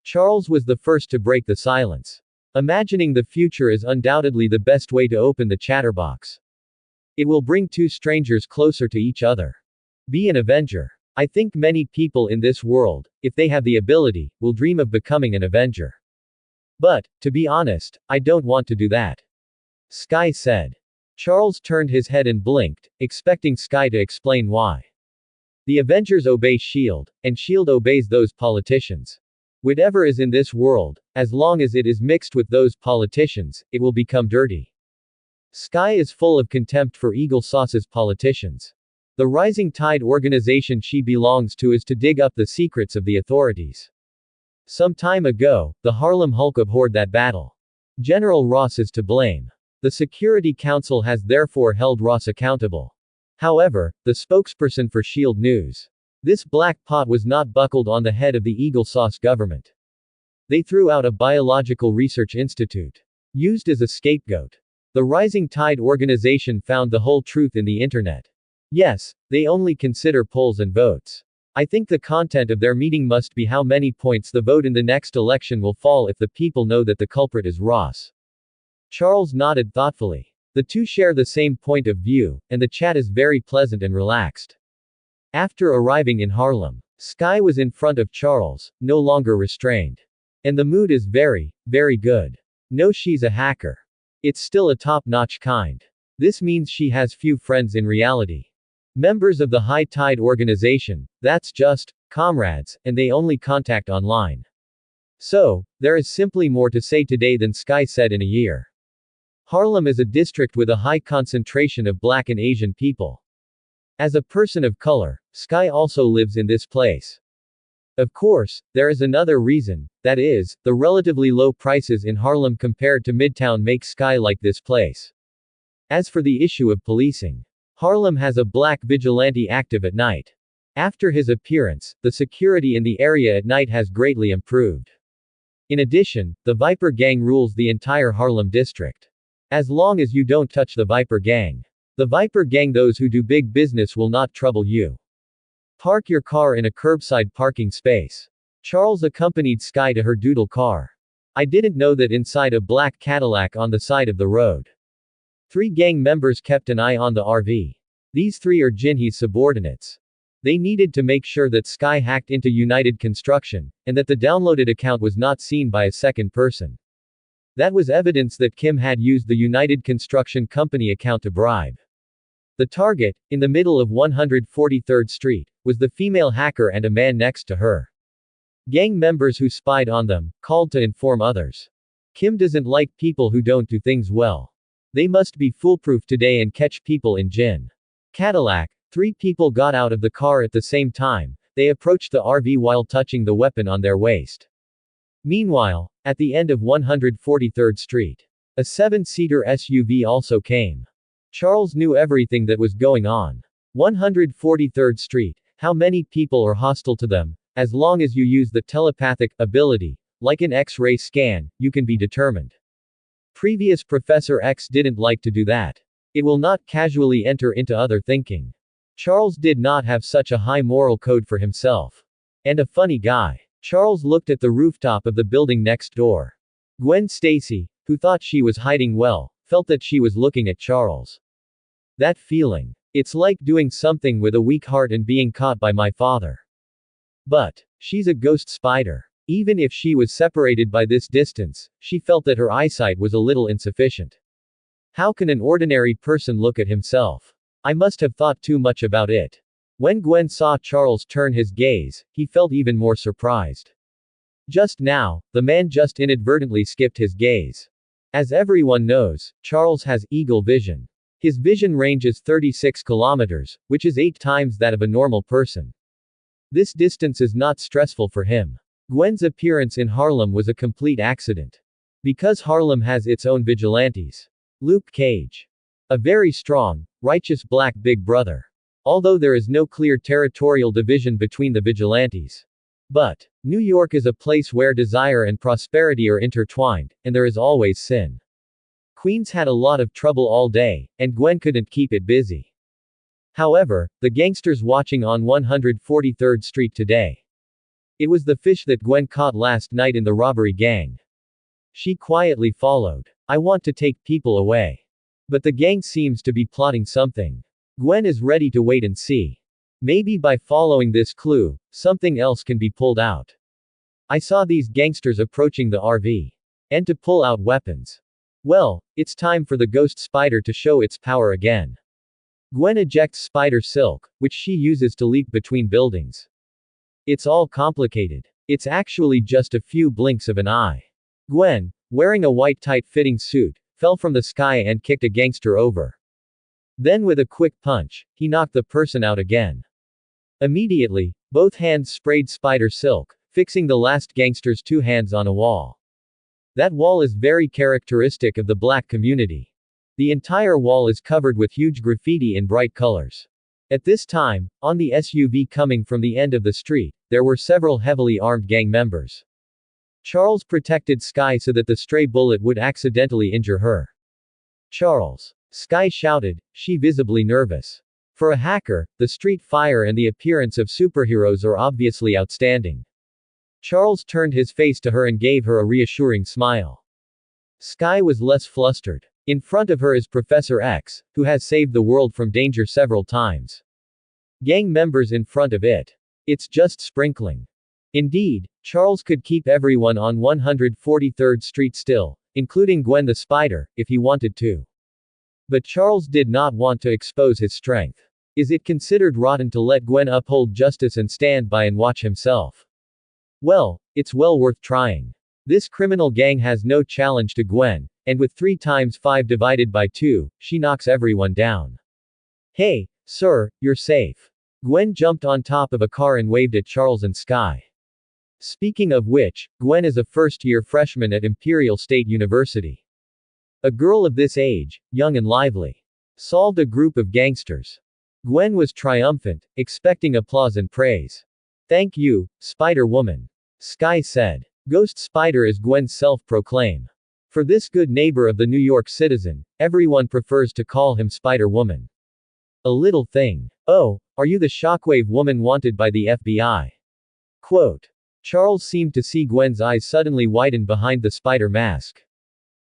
Charles was the first to break the silence. Imagining the future is undoubtedly the best way to open the chatterbox. It will bring 2 strangers closer to each other. Be an Avenger. I think many people in this world, if they have the ability, will dream of becoming an Avenger. But, to be honest, I don't want to do that. Sky said. Charles turned his head and blinked, expecting Sky to explain why. The Avengers obey S.H.I.E.L.D., and S.H.I.E.L.D. obeys those politicians. Whatever is in this world, as long as it is mixed with those politicians, it will become dirty. Sky is full of contempt for Eagle Sauce's politicians. The Rising Tide organization she belongs to is to dig up the secrets of the authorities. Some time ago, the Harlem Hulk abhorred that battle. General Ross is to blame. The Security Council has therefore held Ross accountable. However, the spokesperson for S.H.I.E.L.D. News. This black pot was not buckled on the head of the Eagle Sauce government. They threw out a biological research institute. Used as a scapegoat. The Rising Tide organization found the whole truth in the internet. Yes, they only consider polls and votes. I think the content of their meeting must be how many points the vote in the next election will fall if the people know that the culprit is Ross. Charles nodded thoughtfully. The 2 share the same point of view, and the chat is very pleasant and relaxed. After arriving in Harlem, Sky was in front of Charles, no longer restrained. And the mood is very, very good. No, she's a hacker. It's still a top-notch kind. This means she has few friends in reality. Members of the High Tide organization, that's just comrades, and they only contact online. So, there is simply more to say today than Sky said in a year. Harlem is a district with a high concentration of Black and Asian people. As a person of color, Sky also lives in this place. Of course, there is another reason, that is, the relatively low prices in Harlem compared to Midtown make Sky like this place. As for the issue of policing, Harlem has a black vigilante active at night. After his appearance, the security in the area at night has greatly improved. In addition, the Viper Gang rules the entire Harlem district. As long as you don't touch the Viper Gang. The Viper Gang, those who do big business will not trouble you. Park your car in a curbside parking space. Charles accompanied Sky to her doodle car. I didn't know that inside a black Cadillac on the side of the road. 3 gang members kept an eye on the RV. These 3 are Jinhee's subordinates. They needed to make sure that Sky hacked into United Construction, and that the downloaded account was not seen by a second person. That was evidence that Kim had used the United Construction Company account to bribe. The target, in the middle of 143rd Street, was the female hacker and a man next to her. Gang members who spied on them called to inform others. Kim doesn't like people who don't do things well. They must be foolproof today and catch people in gin. Cadillac. 3 people got out of the car at the same time. They approached the RV while touching the weapon on their waist. Meanwhile, at the end of 143rd Street, a 7-seater SUV also came. Charles knew everything that was going on. 143rd Street. How many people are hostile to them? As long as you use the telepathic ability, like an X-ray scan, you can be determined. Previous Professor X didn't like to do that. It will not casually enter into other thinking. Charles did not have such a high moral code for himself. And a funny guy. Charles looked at the rooftop of the building next door. Gwen Stacy, who thought she was hiding well, felt that she was looking at Charles. That feeling. It's like doing something with a weak heart and being caught by my father. But, she's a ghost spider. Even if she was separated by this distance, she felt that her eyesight was a little insufficient. How can an ordinary person look at himself? I must have thought too much about it. When Gwen saw Charles turn his gaze, he felt even more surprised. Just now, the man just inadvertently skipped his gaze. As everyone knows, Charles has eagle vision. His vision range is 36 kilometers, which is 8 times that of a normal person. This distance is not stressful for him. Gwen's appearance in Harlem was a complete accident. Because Harlem has its own vigilantes. Luke Cage. A very strong, righteous black big brother. Although there is no clear territorial division between the vigilantes. But, New York is a place where desire and prosperity are intertwined, and there is always sin. Queens had a lot of trouble all day, and Gwen couldn't keep it busy. However, the gangsters watching on 143rd Street today. It was the fish that Gwen caught last night in the robbery gang. She quietly followed. I want to take people away. But the gang seems to be plotting something. Gwen is ready to wait and see. Maybe by following this clue, something else can be pulled out. I saw these gangsters approaching the RV. And to pull out weapons. Well, it's time for the ghost spider to show its power again. Gwen ejects spider silk, which she uses to leap between buildings. It's all complicated. It's actually just a few blinks of an eye. Gwen, wearing a white tight-fitting suit, fell from the sky and kicked a gangster over. Then with a quick punch, he knocked the person out again. Immediately, both hands sprayed spider silk, fixing the last gangster's 2 hands on a wall. That wall is very characteristic of the black community. The entire wall is covered with huge graffiti in bright colors. At this time, on the SUV coming from the end of the street, there were several heavily armed gang members. Charles protected Sky so that the stray bullet would accidentally injure her. Charles. Sky shouted, she visibly nervous. For a hacker, the street fire and the appearance of superheroes are obviously outstanding. Charles turned his face to her and gave her a reassuring smile. Sky was less flustered. In front of her is Professor X, who has saved the world from danger several times. Gang members in front of it. It's just sprinkling. Indeed, Charles could keep everyone on 143rd Street still, including Gwen the Spider, if he wanted to. But Charles did not want to expose his strength. Is it considered rotten to let Gwen uphold justice and stand by and watch himself? Well, it's well worth trying. This criminal gang has no challenge to Gwen, and with 3 times 5 divided by 2, she knocks everyone down. Hey, sir, you're safe. Gwen jumped on top of a car and waved at Charles and Sky. Speaking of which, Gwen is a first-year freshman at Imperial State University. A girl of this age, young and lively, solved a group of gangsters. Gwen was triumphant, expecting applause and praise. Thank you, Spider-Woman. Sky said. Ghost Spider is Gwen's self-proclaim. For this good neighbor of the New York citizen, everyone prefers to call him Spider-Woman. A little thing. Oh, are you the shockwave woman wanted by the FBI? Quote. Charles seemed to see Gwen's eyes suddenly widen behind the spider mask.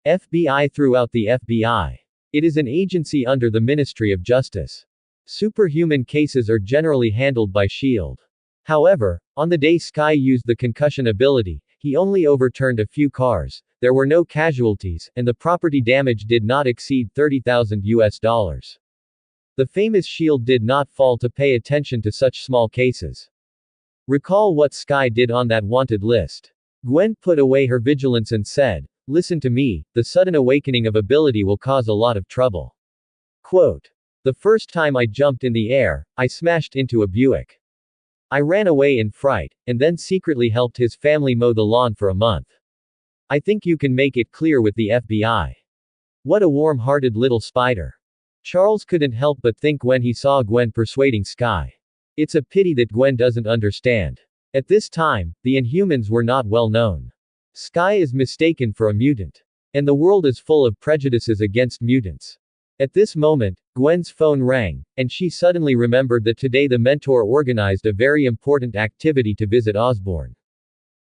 FBI throughout the FBI. It is an agency under the Ministry of Justice. Superhuman cases are generally handled by S.H.I.E.L.D. However, on the day Sky used the concussion ability, He only overturned a few cars, there were no casualties, and the property damage did not exceed $30,000. The famous shield did not fall to pay attention to such small cases. Recall what Sky did on that wanted list. Gwen put away her vigilance and said, "Listen to me, the sudden awakening of ability will cause a lot of trouble." Quote. "The first time I jumped in the air, I smashed into a Buick. I ran away in fright, and then secretly helped his family mow the lawn for a month. I think you can make it clear with the FBI." What a warm-hearted little spider. Charles couldn't help but think when he saw Gwen persuading Sky. It's a pity that Gwen doesn't understand. At this time, the Inhumans were not well known. Sky is mistaken for a mutant. And the world is full of prejudices against mutants. At this moment, Gwen's phone rang, and she suddenly remembered that today the mentor organized a very important activity to visit Osborn.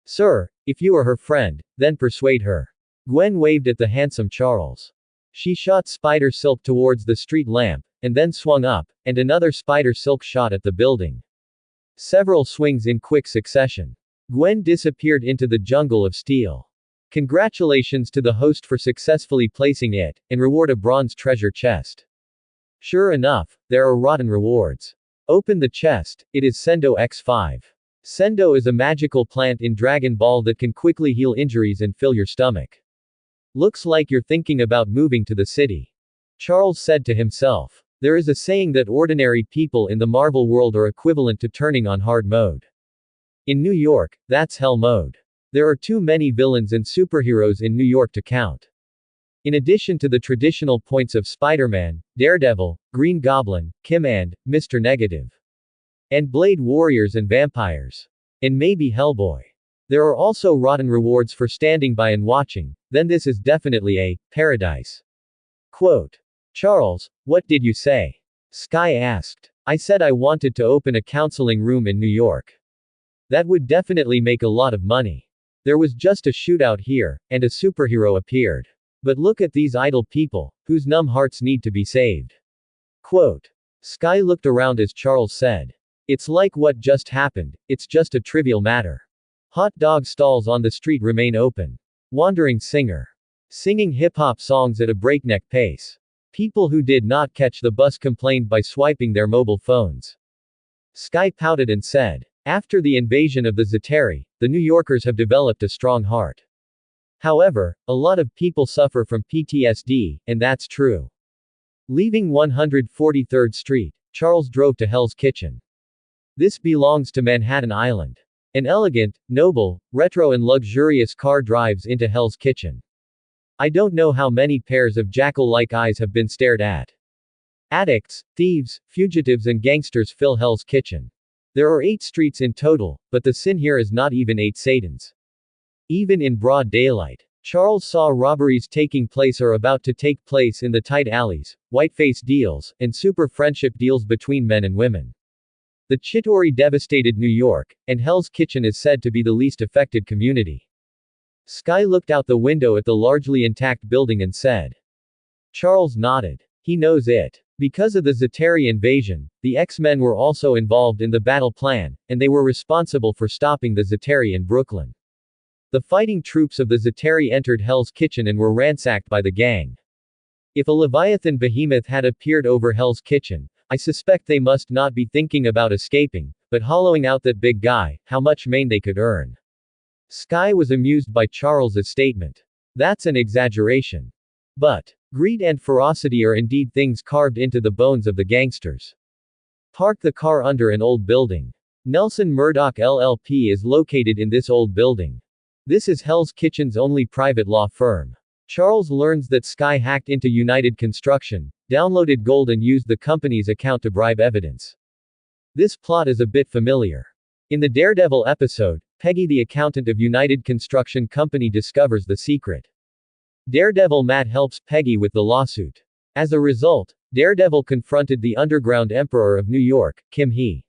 "Sir, if you are her friend, then persuade her." Gwen waved at the handsome Charles. She shot spider silk towards the street lamp, and then swung up, and another spider silk shot at the building. Several swings in quick succession. Gwen disappeared into the jungle of steel. Congratulations to the host for successfully placing it, and reward a bronze treasure chest. Sure enough, there are rotten rewards. Open the chest, it is Sendo X5. Sendo is a magical plant in Dragon Ball that can quickly heal injuries and fill your stomach. Looks like you're thinking about moving to the city. Charles said to himself. There is a saying that ordinary people in the Marvel world are equivalent to turning on hard mode. In New York, that's hell mode. There are too many villains and superheroes in New York to count. In addition to the traditional points of Spider-Man, Daredevil, Green Goblin, Kim-And, Mr. Negative. And Blade Warriors and vampires. And maybe Hellboy. There are also rotten rewards for standing by and watching, then this is definitely a paradise. Quote. Charles, what did you say? Sky asked. I said I wanted to open a counseling room in New York. That would definitely make a lot of money. There was just a shootout here, and a superhero appeared. But look at these idle people, whose numb hearts need to be saved. Quote. Sky looked around as Charles said. It's like what just happened, it's just a trivial matter. Hot dog stalls on the street remain open. Wandering singer. Singing hip-hop songs at a breakneck pace. People who did not catch the bus complained by swiping their mobile phones. Sky pouted and said, after the invasion of the Zeteri, the New Yorkers have developed a strong heart. However, a lot of people suffer from PTSD, and that's true. Leaving 143rd Street, Charles drove to Hell's Kitchen. This belongs to Manhattan Island. An elegant, noble, retro and luxurious car drives into Hell's Kitchen. I don't know how many pairs of jackal-like eyes have been stared at. Addicts, thieves, fugitives and gangsters fill Hell's Kitchen. There are 8 streets in total, but the sin here is not even 8 Satans. Even in broad daylight, Charles saw robberies taking place or about to take place in the tight alleys, whiteface deals, and super friendship deals between men and women. The Chitauri devastated New York, and Hell's Kitchen is said to be the least affected community. Sky looked out the window at the largely intact building and said. Charles nodded. He knows it. Because of the Zeteri invasion, the X-Men were also involved in the battle plan, and they were responsible for stopping the Zeteri in Brooklyn. The fighting troops of the Zeteri entered Hell's Kitchen and were ransacked by the gang. If a Leviathan behemoth had appeared over Hell's Kitchen, I suspect they must not be thinking about escaping, but hollowing out that big guy, how much main they could earn. Sky was amused by Charles's statement. That's an exaggeration. But greed and ferocity are indeed things carved into the bones of the gangsters. Park the car under an old building. Nelson Murdoch LLP is located in this old building. This is Hell's Kitchen's only private law firm. Charles learns that Sky hacked into United Construction, downloaded gold and used the company's account to bribe evidence. This plot is a bit familiar. In the Daredevil episode, Peggy the accountant of United Construction Company discovers the secret. Daredevil Matt helps Peggy with the lawsuit. As a result, Daredevil confronted the underground emperor of New York, Kim Hee.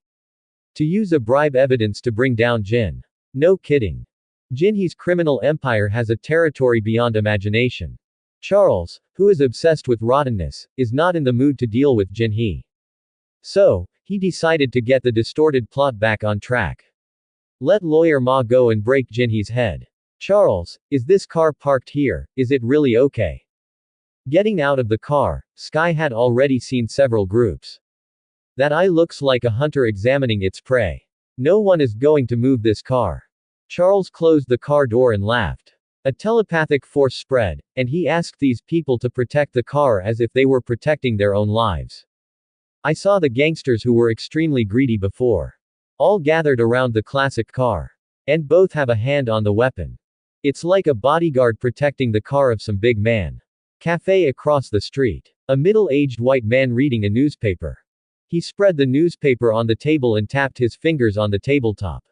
To use a bribe evidence to bring down Jin. No kidding. Jin Hee's criminal empire has a territory beyond imagination. Charles, who is obsessed with rottenness, is not in the mood to deal with Jin Hee. So, he decided to get the distorted plot back on track. Let Lawyer Ma go and break Jin Hee's head. Charles, is this car parked here? Is it really okay? Getting out of the car, Sky had already seen several groups. That eye looks like a hunter examining its prey. No one is going to move this car. Charles closed the car door and laughed. A telepathic force spread, and he asked these people to protect the car as if they were protecting their own lives. I saw the gangsters who were extremely greedy before. All gathered around the classic car. And both have a hand on the weapon. It's like a bodyguard protecting the car of some big man. Cafe across the street. A middle-aged white man reading a newspaper. He spread the newspaper on the table and tapped his fingers on the tabletop.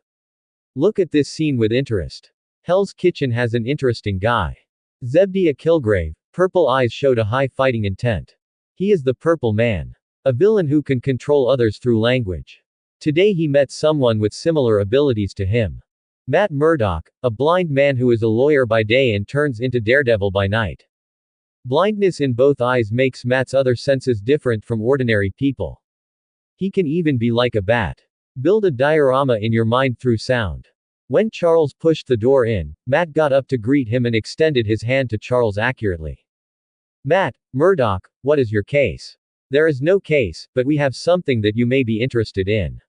Look at this scene with interest. Hell's Kitchen has an interesting guy. Zebediah Kilgrave, purple eyes showed a high fighting intent. He is the Purple Man. A villain who can control others through language. Today he met someone with similar abilities to him. Matt Murdock, a blind man who is a lawyer by day and turns into Daredevil by night. Blindness in both eyes makes Matt's other senses different from ordinary people. He can even be like a bat. Build a diorama in your mind through sound. When Charles pushed the door in, Matt got up to greet him and extended his hand to Charles accurately. Matt, Murdock, what is your case? There is no case, but we have something that you may be interested in.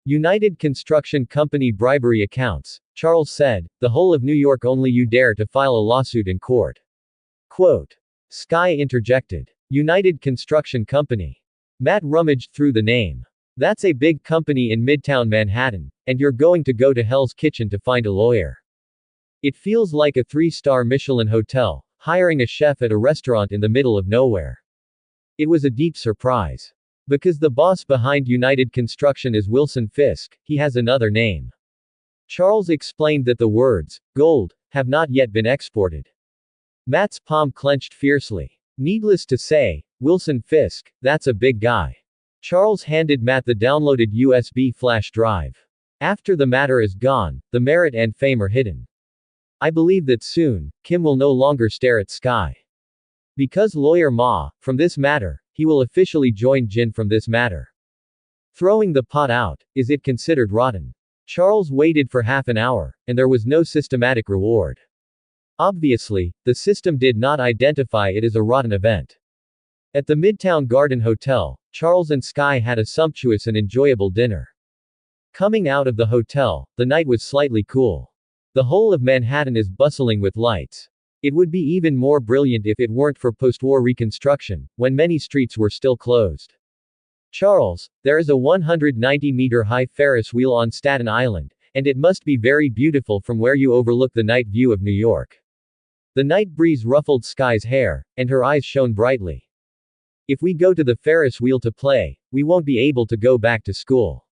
United Construction Company bribery accounts, Charles said, the whole of New York only you dare to file a lawsuit in court. Quote. Sky interjected. United Construction Company. Matt rummaged through the name. That's a big company in Midtown Manhattan, and you're going to go to Hell's Kitchen to find a lawyer. It feels like a 3-star Michelin hotel, hiring a chef at a restaurant in the middle of nowhere. It was a deep surprise. Because the boss behind United Construction is Wilson Fisk, he has another name. Charles explained that the words, gold, have not yet been exported. Matt's palm clenched fiercely. Needless to say, Wilson Fisk, that's a big guy. Charles handed Matt the downloaded USB flash drive. After the matter is gone, the merit and fame are hidden. I believe that soon, Kim will no longer stare at Sky. Because Lawyer Ma, from this matter, he will officially join Jin from this matter. Throwing the pot out, is it considered rotten? Charles waited for half an hour, and there was no systematic reward. Obviously, the system did not identify it as a rotten event. At the Midtown Garden Hotel, Charles and Sky had a sumptuous and enjoyable dinner. Coming out of the hotel, the night was slightly cool. The whole of Manhattan is bustling with lights. It would be even more brilliant if it weren't for post-war reconstruction, when many streets were still closed. Charles, there is a 190-meter-high Ferris wheel on Staten Island, and it must be very beautiful from where you overlook the night view of New York. The night breeze ruffled Sky's hair, and her eyes shone brightly. If we go to the Ferris wheel to play, we won't be able to go back to school.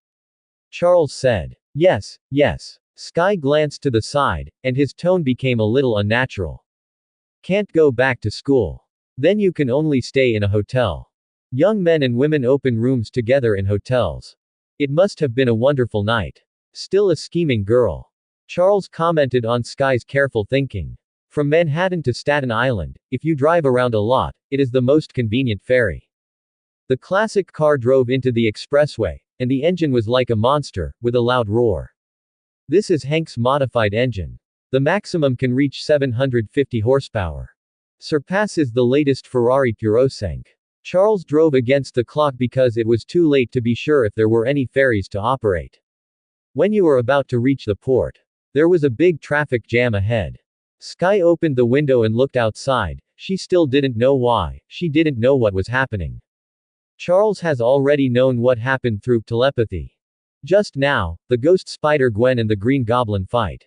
Charles said. Yes, yes. Sky glanced to the side, and his tone became a little unnatural. Can't go back to school. Then you can only stay in a hotel. Young men and women open rooms together in hotels. It must have been a wonderful night. Still a scheming girl. Charles commented on Sky's careful thinking. From Manhattan to Staten Island, if you drive around a lot, it is the most convenient ferry. The classic car drove into the expressway, and the engine was like a monster, with a loud roar. This is Hank's modified engine. The maximum can reach 750 horsepower. Surpasses the latest Ferrari Purosangue. Charles drove against the clock because it was too late to be sure if there were any ferries to operate. When you were about to reach the port, there was a big traffic jam ahead. Sky opened the window and looked outside. She still didn't know why. She didn't know what was happening. Charles has already known what happened through telepathy. Just now, the ghost Spider-Gwen and the Green Goblin fight.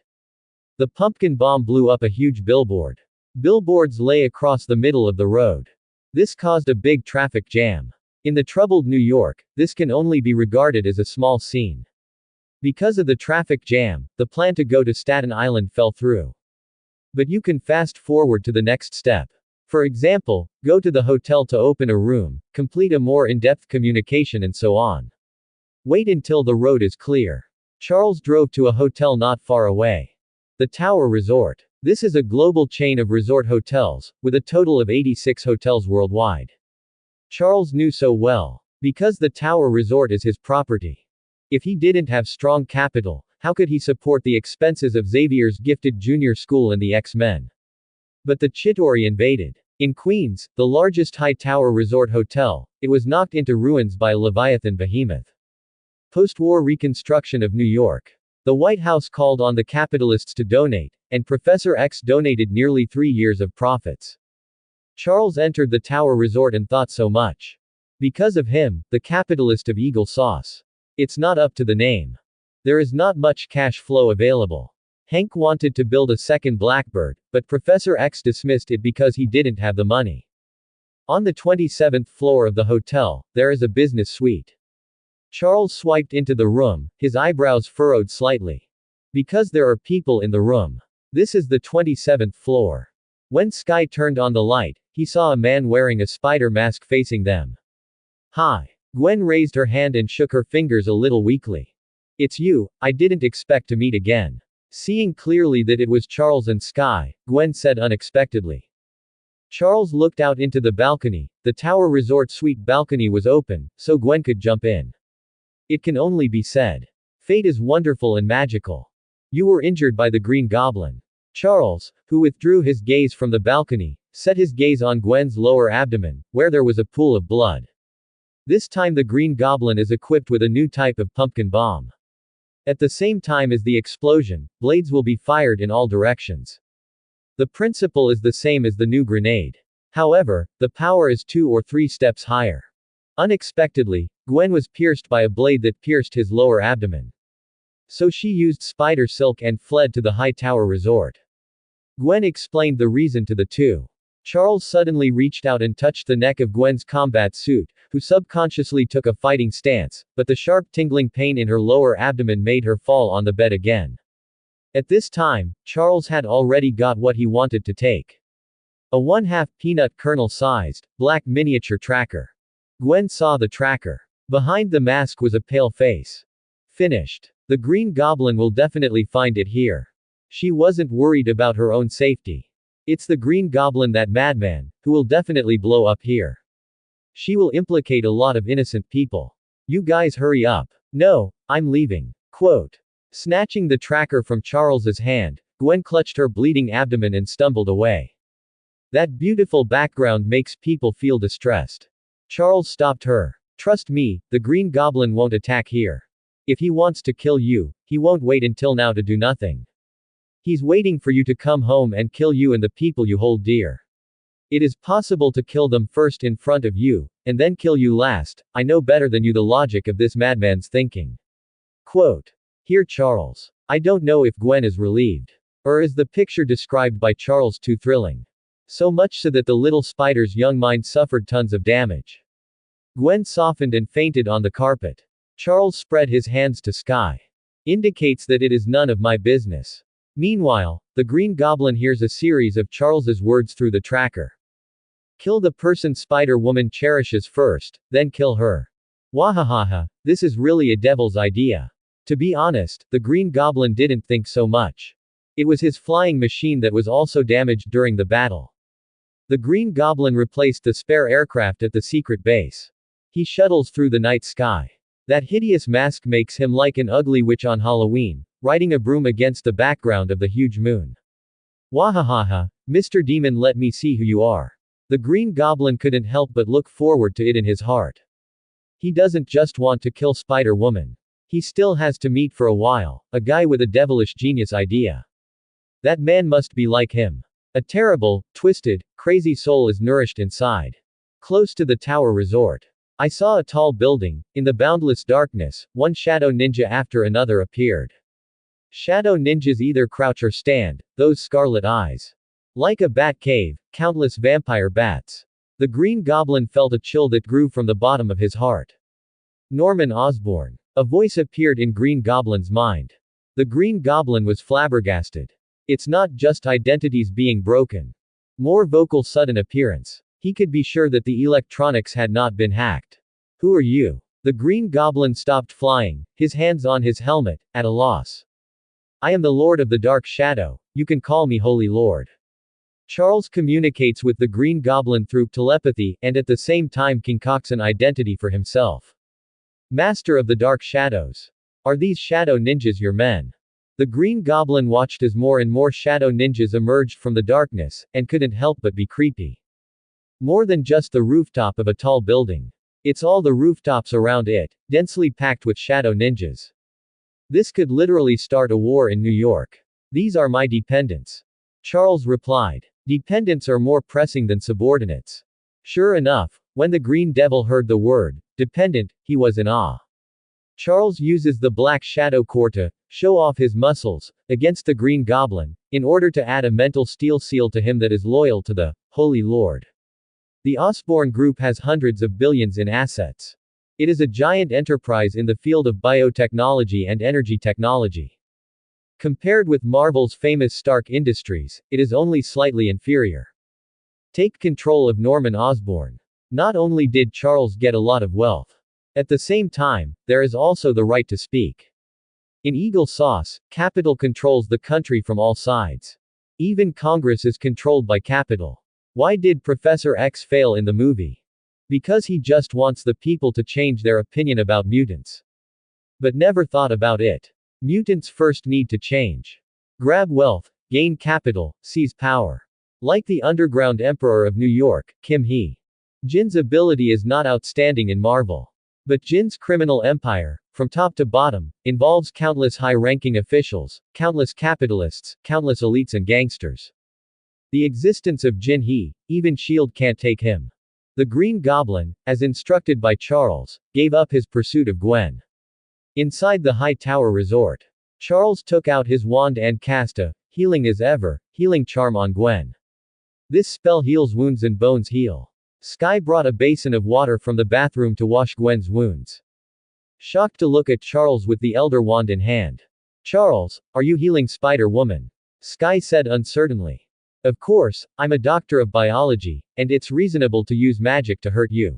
The pumpkin bomb blew up a huge billboard. Billboards lay across the middle of the road. This caused a big traffic jam. In the troubled New York, this can only be regarded as a small scene. Because of the traffic jam, the plan to go to Staten Island fell through. But you can fast forward to the next step. For example, go to the hotel to open a room, complete a more in-depth communication and so on. Wait until the road is clear. Charles drove to a hotel not far away. The Tower Resort. This is a global chain of resort hotels, with a total of 86 hotels worldwide. Charles knew so well. Because the Tower Resort is his property. If he didn't have strong capital, How could he support the expenses of Xavier's gifted junior school and the X-Men? But the Chitauri invaded. In Queens, the largest high-tower resort hotel, it was knocked into ruins by a Leviathan behemoth. Post-war reconstruction of New York. The White House called on the capitalists to donate, and Professor X donated nearly 3 years of profits. Charles entered the Tower Resort and thought so much. Because of him, the capitalist of Eagle Sauce. It's not up to the name. There is not much cash flow available. Hank wanted to build a second Blackbird, but Professor X dismissed it because he didn't have the money. On the 27th floor of the hotel, there is a business suite. Charles swiped into the room, his eyebrows furrowed slightly. Because there are people in the room. This is the 27th floor. When Sky turned on the light, he saw a man wearing a spider mask facing them. Hi. Gwen raised her hand and shook her fingers a little weakly. It's you, I didn't expect to meet again. Seeing clearly that it was Charles and Sky, Gwen said unexpectedly. Charles looked out into the balcony. The Tower Resort suite balcony was open, so Gwen could jump in. It can only be said. Fate is wonderful and magical. You were injured by the Green Goblin. Charles, who withdrew his gaze from the balcony, set his gaze on Gwen's lower abdomen, where there was a pool of blood. This time the Green Goblin is equipped with a new type of pumpkin bomb. At the same time as the explosion, blades will be fired in all directions. The principle is the same as the new grenade. However, the power is 2 or 3 steps higher. Unexpectedly, Gwen was pierced by a blade that pierced his lower abdomen. So she used spider silk and fled to the high tower resort. Gwen explained the reason to the two. Charles suddenly reached out and touched the neck of Gwen's combat suit, who subconsciously took a fighting stance, but the sharp tingling pain in her lower abdomen made her fall on the bed again. At this time, Charles had already got what he wanted to take. A 1/2 peanut kernel-sized, black miniature tracker. Gwen saw the tracker. Behind the mask was a pale face. Finished. The Green Goblin will definitely find it here. She wasn't worried about her own safety. It's the Green Goblin, that madman, who will definitely blow up here. She will implicate a lot of innocent people. You guys hurry up. No, I'm leaving. Quote. Snatching the tracker from Charles's hand, Gwen clutched her bleeding abdomen and stumbled away. That beautiful background makes people feel distressed. Charles stopped her. Trust me, the Green Goblin won't attack here. If he wants to kill you, he won't wait until now to do nothing. He's waiting for you to come home and kill you and the people you hold dear. It is possible to kill them first in front of you, and then kill you last. I know better than you the logic of this madman's thinking. Quote. Here Charles. I don't know if Gwen is relieved. Or is the picture described by Charles too thrilling? So much so that the little spider's young mind suffered tons of damage. Gwen softened and fainted on the carpet. Charles spread his hands to Sky. Indicates that it is none of my business. Meanwhile, the Green Goblin hears a series of Charles's words through the tracker. Kill the person Spider-Woman cherishes first, then kill her. Wahahaha, this is really a devil's idea. To be honest, the Green Goblin didn't think so much. It was his flying machine that was also damaged during the battle. The Green Goblin replaced the spare aircraft at the secret base. He shuttles through the night sky. That hideous mask makes him like an ugly witch on Halloween, riding a broom against the background of the huge moon. Wahahaha, Mr. Demon, let me see who you are. The Green Goblin couldn't help but look forward to it in his heart. He doesn't just want to kill Spider-Woman. He still has to meet for a while, a guy with a devilish genius idea. That man must be like him. A terrible, twisted, crazy soul is nourished inside. Close to the Tower Resort. I saw a tall building. In the boundless darkness, one shadow ninja after another appeared. Shadow ninjas either crouch or stand, those scarlet eyes. Like a bat cave, countless vampire bats. The Green Goblin felt a chill that grew from the bottom of his heart. Norman Osborn. A voice appeared in Green Goblin's mind. The Green Goblin was flabbergasted. It's not just identities being broken. More vocal sudden appearance. He could be sure that the electronics had not been hacked. Who are you? The Green Goblin stopped flying, his hands on his helmet, at a loss. I am the Lord of the Dark Shadow. You can call me Holy Lord. Charles communicates with the Green Goblin through telepathy, and at the same time concocts an identity for himself. Master of the Dark Shadows. Are these shadow ninjas your men? The Green Goblin watched as more and more shadow ninjas emerged from the darkness, and couldn't help but be creepy. More than just the rooftop of a tall building. It's all the rooftops around it, densely packed with shadow ninjas. This could literally start a war in New York. These are my dependents. Charles replied. Dependents are more pressing than subordinates. Sure enough, when the Green Devil heard the word, dependent, he was in awe. Charles uses the black shadow core to show off his muscles against the Green Goblin, in order to add a mental steel seal to him that is loyal to the Holy Lord. The Osborne Group has hundreds of billions in assets. It is a giant enterprise in the field of biotechnology and energy technology. Compared with Marvel's famous Stark Industries, it is only slightly inferior. Take control of Norman Osborn. Not only did Charles get a lot of wealth. At the same time, there is also the right to speak. In Eagle Sauce, capital controls the country from all sides. Even Congress is controlled by capital. Why did Professor X fail in the movie? Because he just wants the people to change their opinion about mutants. But never thought about it. Mutants first need to change. Grab wealth, gain capital, seize power. Like the underground emperor of New York, Kim Jin's ability is not outstanding in Marvel. But Jin's criminal empire, from top to bottom, involves countless high-ranking officials, countless capitalists, countless elites and gangsters. The existence of Jin even S.H.I.E.L.D. can't take him. The Green Goblin, as instructed by Charles, gave up his pursuit of Gwen. Inside the High Tower Resort, Charles took out his wand and cast a healing as ever, healing charm on Gwen. This spell heals wounds and bones heal. Sky brought a basin of water from the bathroom to wash Gwen's wounds. Shocked to look at Charles with the Elder Wand in hand. Charles, are you healing Spider-Woman? Sky said uncertainly. Of course, I'm a doctor of biology, and it's reasonable to use magic to hurt you.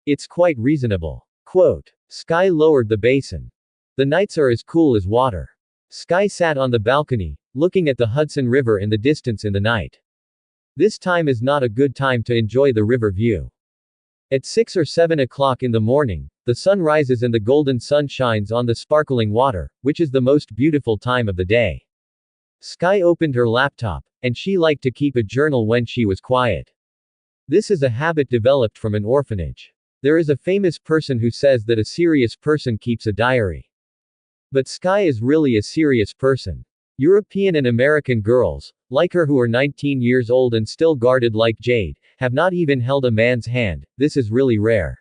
It's quite reasonable. Quote. Sky lowered the basin. The nights are as cool as water. Sky sat on the balcony, looking at the Hudson River in the distance in the night. This time is not a good time to enjoy the river view. At 6 or 7 o'clock in the morning, the sun rises and the golden sun shines on the sparkling water, which is the most beautiful time of the day. Sky opened her laptop, and she liked to keep a journal when she was quiet. This is a habit developed from an orphanage. There is a famous person who says that a serious person keeps a diary. But Sky is really a serious person. European and American girls, like her who are 19 years old and still guarded like jade, have not even held a man's hand. This is really rare.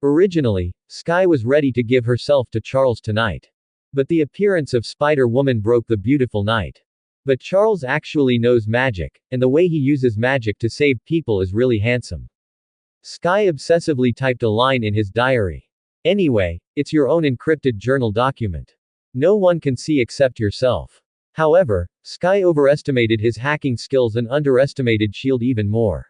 Originally, Sky was ready to give herself to Charles tonight. But the appearance of Spider-Woman broke the beautiful night. But Charles actually knows magic, and the way he uses magic to save people is really handsome. Sky obsessively typed a line in his diary. Anyway, it's your own encrypted journal document. No one can see except yourself. However, Sky overestimated his hacking skills and underestimated S.H.I.E.L.D. even more.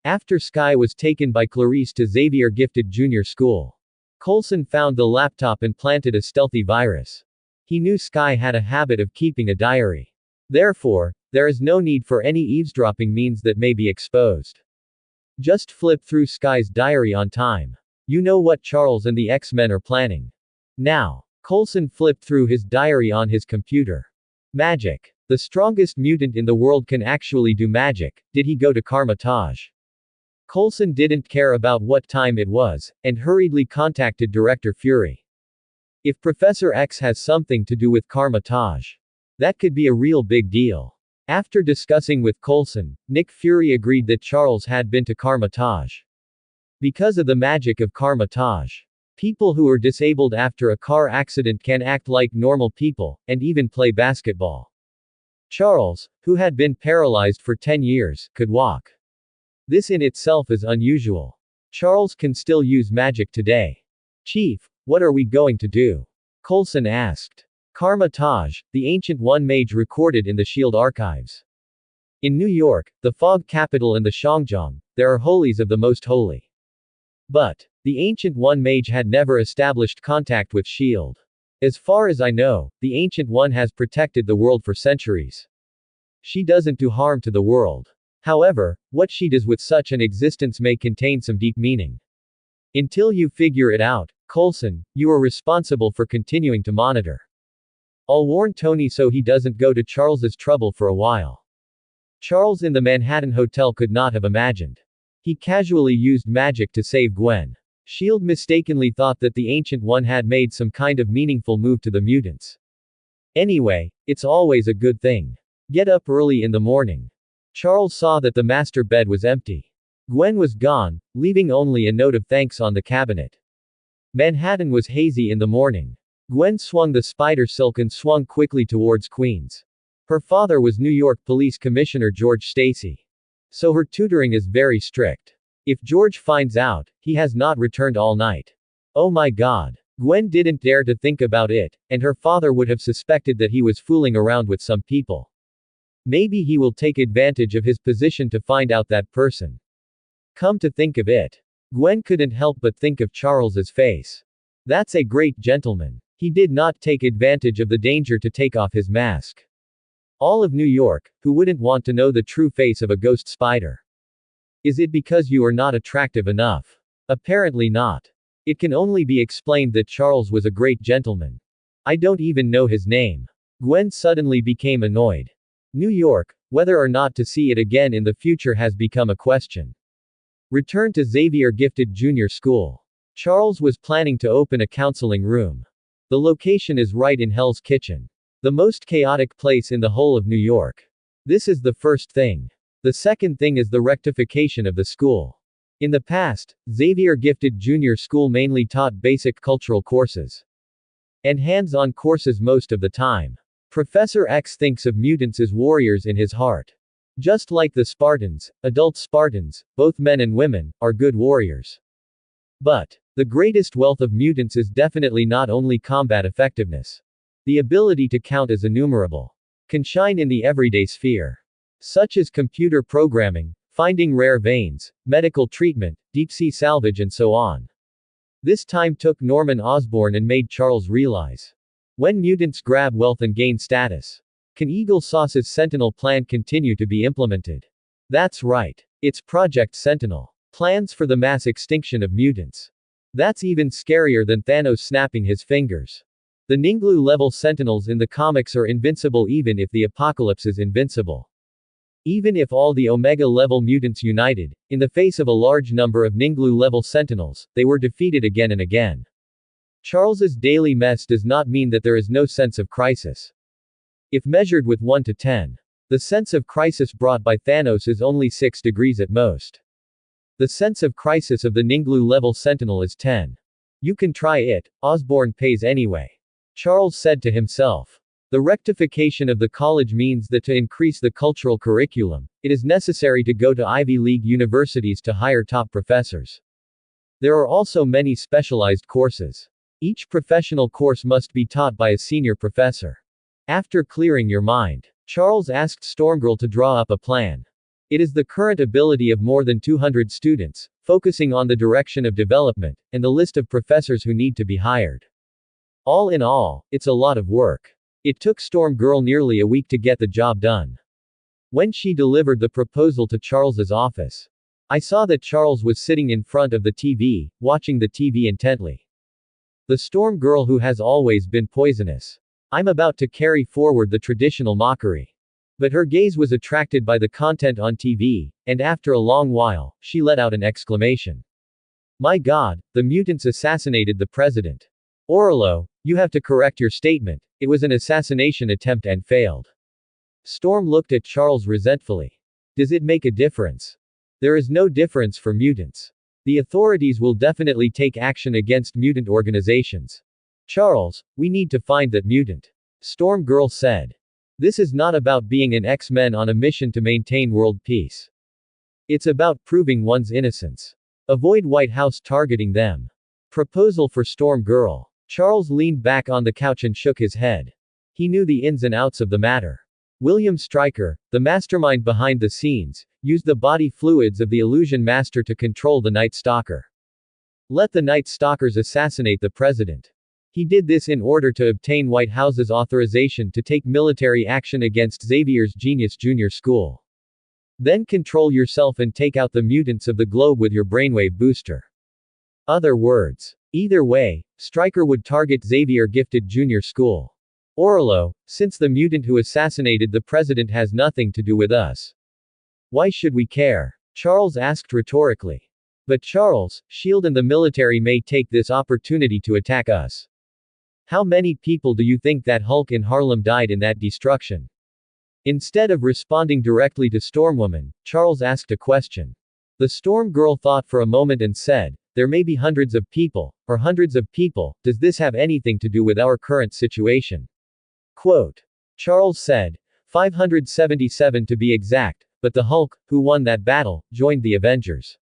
After Sky was taken by Clarice to Xavier Gifted Junior School, Coulson found the laptop and planted a stealthy virus. He knew Sky had a habit of keeping a diary. Therefore, there is no need for any eavesdropping means that may be exposed. Just flip through Sky's diary on time. You know what Charles and the X-Men are planning. Now, Coulson flipped through his diary on his computer. Magic. The strongest mutant in the world can actually do magic. Did he go to Karmatage? Coulson didn't care about what time it was, and hurriedly contacted Director Fury. If Professor X has something to do with Karmatage, that could be a real big deal. After discussing with Coulson, Nick Fury agreed that Charles had been to Karmatage. Because of the magic of Karmatage, people who are disabled after a car accident can act like normal people, and even play basketball. Charles, who had been paralyzed for 10 years, could walk. This in itself is unusual. Charles can still use magic today. Chief, what are we going to do? Coulson asked. Karmatage, the Ancient One mage recorded in the S.H.I.E.L.D. archives. In New York, the fog capital and the Shangjong, there are holies of the most holy. But the Ancient One mage had never established contact with S.H.I.E.L.D. As far as I know, the Ancient One has protected the world for centuries. She doesn't do harm to the world. However, what she does with such an existence may contain some deep meaning. Until you figure it out, Coulson, you are responsible for continuing to monitor. I'll warn Tony so he doesn't go to Charles's trouble for a while. Charles in the Manhattan Hotel could not have imagined. He casually used magic to save Gwen. S.H.I.E.L.D. mistakenly thought that the Ancient One had made some kind of meaningful move to the mutants. Anyway, it's always a good thing. Get up early in the morning. Charles saw that the master bed was empty. Gwen was gone, leaving only a note of thanks on the cabinet. Manhattan was hazy in the morning. Gwen swung the spider silk and swung quickly towards Queens. Her father was New York Police Commissioner George Stacy. So her tutoring is very strict. If George finds out, he has not returned all night. Oh my God. Gwen didn't dare to think about it, and her father would have suspected that he was fooling around with some people. Maybe he will take advantage of his position to find out that person. Come to think of it. Gwen couldn't help but think of Charles's face. That's a great gentleman. He did not take advantage of the danger to take off his mask. All of New York, who wouldn't want to know the true face of a ghost spider? Is it because you are not attractive enough? Apparently not. It can only be explained that Charles was a great gentleman. I don't even know his name. Gwen suddenly became annoyed. New York, whether or not to see it again in the future has become a question. Return to Xavier Gifted Junior School. Charles was planning to open a counseling room. The location is right in Hell's Kitchen. The most chaotic place in the whole of New York. This is the first thing. The second thing is the rectification of the school. In the past, Xavier Gifted Junior School mainly taught basic cultural courses and hands-on courses most of the time. Professor X thinks of mutants as warriors in his heart. Just like the Spartans, adult Spartans, both men and women, are good warriors. But the greatest wealth of mutants is definitely not only combat effectiveness. The ability to count as innumerable can shine in the everyday sphere, such as computer programming, finding rare veins, medical treatment, deep-sea salvage and so on. This time took Norman Osborn and made Charles realize. When mutants grab wealth and gain status, can Eagle Sauce's Sentinel plan continue to be implemented? That's right. It's Project Sentinel. Plans for the mass extinction of mutants. That's even scarier than Thanos snapping his fingers. The Ninglu-level Sentinels in the comics are invincible even if the apocalypse is invincible. Even if all the Omega-level mutants united, in the face of a large number of Ninglu-level Sentinels, they were defeated again and again. Charles's daily mess does not mean that there is no sense of crisis. If measured with 1 to 10, the sense of crisis brought by Thanos is only 6 degrees at most. The sense of crisis of the Ninglu-level Sentinel is 10. You can try it, Osborn pays anyway. Charles said to himself. The rectification of the college means that to increase the cultural curriculum, it is necessary to go to Ivy League universities to hire top professors. There are also many specialized courses. Each professional course must be taught by a senior professor. After clearing your mind, Charles asked Stormgirl to draw up a plan. It is the current ability of more than 200 students, focusing on the direction of development, and the list of professors who need to be hired. All in all, it's a lot of work. It took Stormgirl nearly a week to get the job done. When she delivered the proposal to Charles's office, I saw that Charles was sitting in front of the TV, watching the TV intently. The Stormgirl who has always been poisonous. I'm about to carry forward the traditional mockery. But her gaze was attracted by the content on TV, and after a long while, she let out an exclamation. My God, the mutants assassinated the president. Orlo, you have to correct your statement, it was an assassination attempt and failed. Storm looked at Charles resentfully. Does it make a difference? There is no difference for mutants. The authorities will definitely take action against mutant organizations. Charles, we need to find that mutant. Storm Girl said. This is not about being an X-Men on a mission to maintain world peace. It's about proving one's innocence. Avoid White House targeting them. Proposal for Storm Girl. Charles leaned back on the couch and shook his head. He knew the ins and outs of the matter. William Stryker, the mastermind behind the scenes, used the body fluids of the Illusion Master to control the Night Stalker. Let the Night Stalkers assassinate the president. He did this in order to obtain White House's authorization to take military action against Xavier's Genius Junior School. Then control yourself and take out the mutants of the globe with your brainwave booster. Other words. Either way, Stryker would target Xavier Gifted Junior School. Orlo, since the mutant who assassinated the president has nothing to do with us. Why should we care? Charles asked rhetorically. But Charles, S.H.I.E.L.D. and the military may take this opportunity to attack us. How many people do you think that Hulk in Harlem died in that destruction? Instead of responding directly to Stormwoman, Charles asked a question. The Storm Girl thought for a moment and said, there may be hundreds of people, or hundreds of people, does this have anything to do with our current situation? Quote. Charles said, 577 to be exact, but the Hulk, who won that battle, joined the Avengers.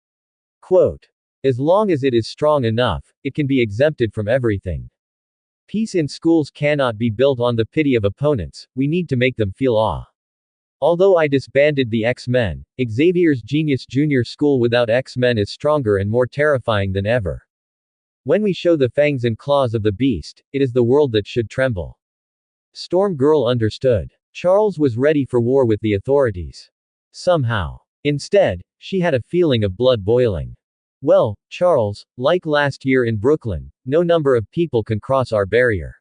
Quote. As long as it is strong enough, it can be exempted from everything. Peace in schools cannot be built on the pity of opponents, we need to make them feel awe. Although I disbanded the X-Men, Xavier's Genius Junior School without X-Men is stronger and more terrifying than ever. When we show the fangs and claws of the beast, it is the world that should tremble. Storm Girl understood. Charles was ready for war with the authorities. Somehow. Instead, she had a feeling of blood boiling. Well, Charles, like last year in Brooklyn, no number of people can cross our barrier.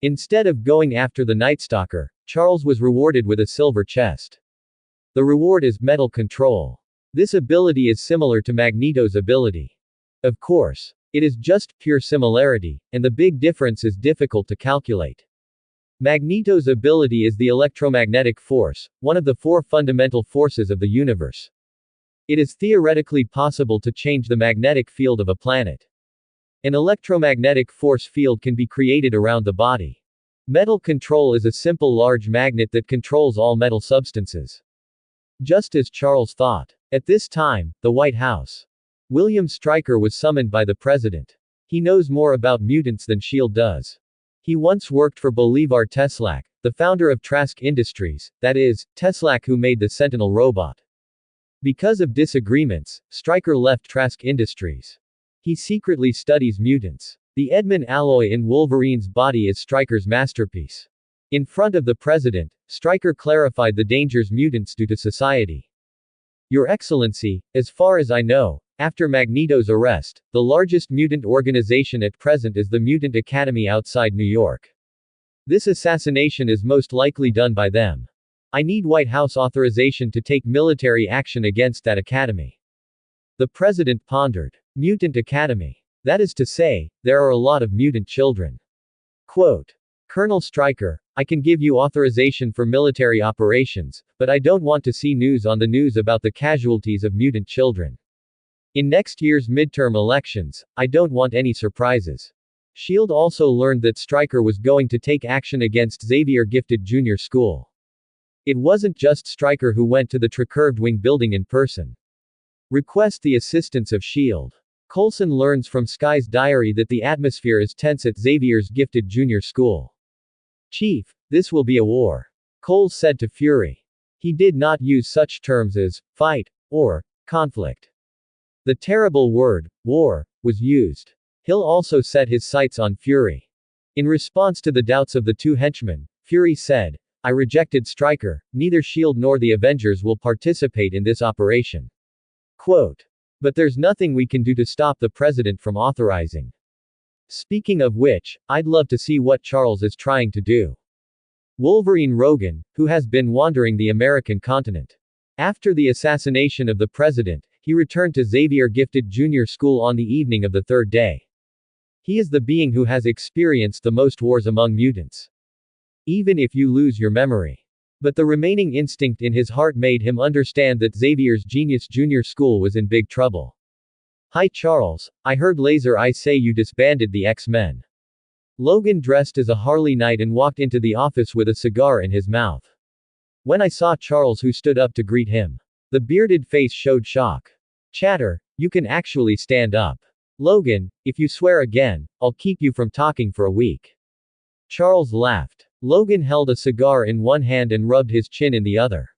Instead of going after the Nightstalker, Charles was rewarded with a silver chest. The reward is metal control. This ability is similar to Magneto's ability. Of course. It is just pure similarity, and the big difference is difficult to calculate. Magneto's ability is the electromagnetic force, one of the four fundamental forces of the universe. It is theoretically possible to change the magnetic field of a planet. An electromagnetic force field can be created around the body. Metal control is a simple large magnet that controls all metal substances. Just as Charles thought. At this time, the White House. William Stryker was summoned by the president. He knows more about mutants than S.H.I.E.L.D. does. He once worked for Bolivar Teslac, the founder of Trask Industries, that is, Teslac who made the Sentinel robot. Because of disagreements, Stryker left Trask Industries. He secretly studies mutants. The Edmund alloy in Wolverine's body is Stryker's masterpiece. In front of the president, Stryker clarified the dangers mutants do to society. Your Excellency, as far as I know, after Magneto's arrest, the largest mutant organization at present is the Mutant Academy outside New York. This assassination is most likely done by them. I need White House authorization to take military action against that academy. The president pondered. Mutant Academy. That is to say, there are a lot of mutant children. Quote. Colonel Stryker, I can give you authorization for military operations, but I don't want to see news on the news about the casualties of mutant children. In next year's midterm elections, I don't want any surprises. S.H.I.E.L.D. also learned that Stryker was going to take action against Xavier Gifted Junior School. It wasn't just Stryker who went to the Tricurved Wing building in person. Request the assistance of S.H.I.E.L.D. Coulson learns from Sky's diary that the atmosphere is tense at Xavier's Gifted Junior School. Chief, this will be a war. Coles said to Fury. He did not use such terms as fight or conflict. The terrible word, war, was used. Hill also set his sights on Fury. In response to the doubts of the two henchmen, Fury said, I rejected Stryker, neither S.H.I.E.L.D. nor the Avengers will participate in this operation. Quote. But there's nothing we can do to stop the president from authorizing. Speaking of which, I'd love to see what Charles is trying to do. Wolverine Rogan, who has been wandering the American continent. After the assassination of the president, he returned to Xavier Gifted Junior School on the evening of the third day. He is the being who has experienced the most wars among mutants. Even if you lose your memory. But the remaining instinct in his heart made him understand that Xavier's Genius Junior School was in big trouble. Hi Charles, I heard Laser Eye say you disbanded the X-Men. Logan dressed as a Harley Knight and walked into the office with a cigar in his mouth. When I saw Charles who stood up to greet him. The bearded face showed shock. Chatter, you can actually stand up. Logan, if you swear again, I'll keep you from talking for a week. Charles laughed. Logan held a cigar in one hand and rubbed his chin in the other.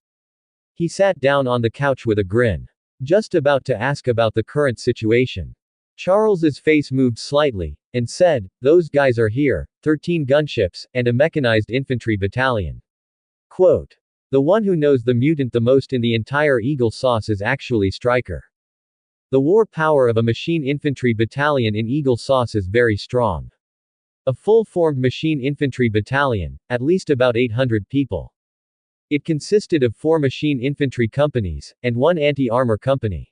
He sat down on the couch with a grin. Just about to ask about the current situation. Charles's face moved slightly, and said, those guys are here, 13 gunships, and a mechanized infantry battalion. Quote. The one who knows the mutant the most in the entire Eagle sauce is actually Stryker. The war power of a machine infantry battalion in Eagle Sauce is very strong. A full-formed machine infantry battalion, at least about 800 people. It consisted of 4 machine infantry companies, and 1 anti-armor company.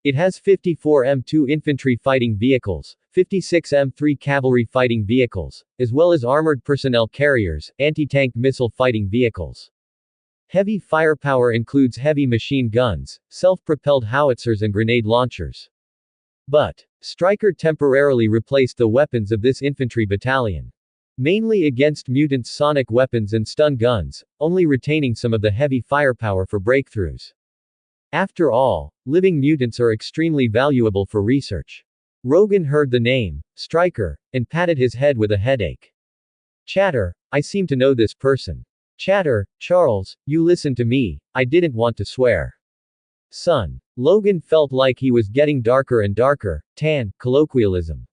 It has 54 M2 infantry fighting vehicles, 56 M3 cavalry fighting vehicles, as well as armored personnel carriers, anti-tank missile fighting vehicles. Heavy firepower includes heavy machine guns, self-propelled howitzers and grenade launchers. But Stryker temporarily replaced the weapons of this infantry battalion. Mainly against mutants' sonic weapons and stun guns, only retaining some of the heavy firepower for breakthroughs. After all, living mutants are extremely valuable for research. Rogan heard the name, Stryker, and patted his head with a headache. Chatter, I seem to know this person. Chatter, Charles, you listen to me, I didn't want to swear. Son. Logan felt like he was getting darker and darker, tan, colloquialism.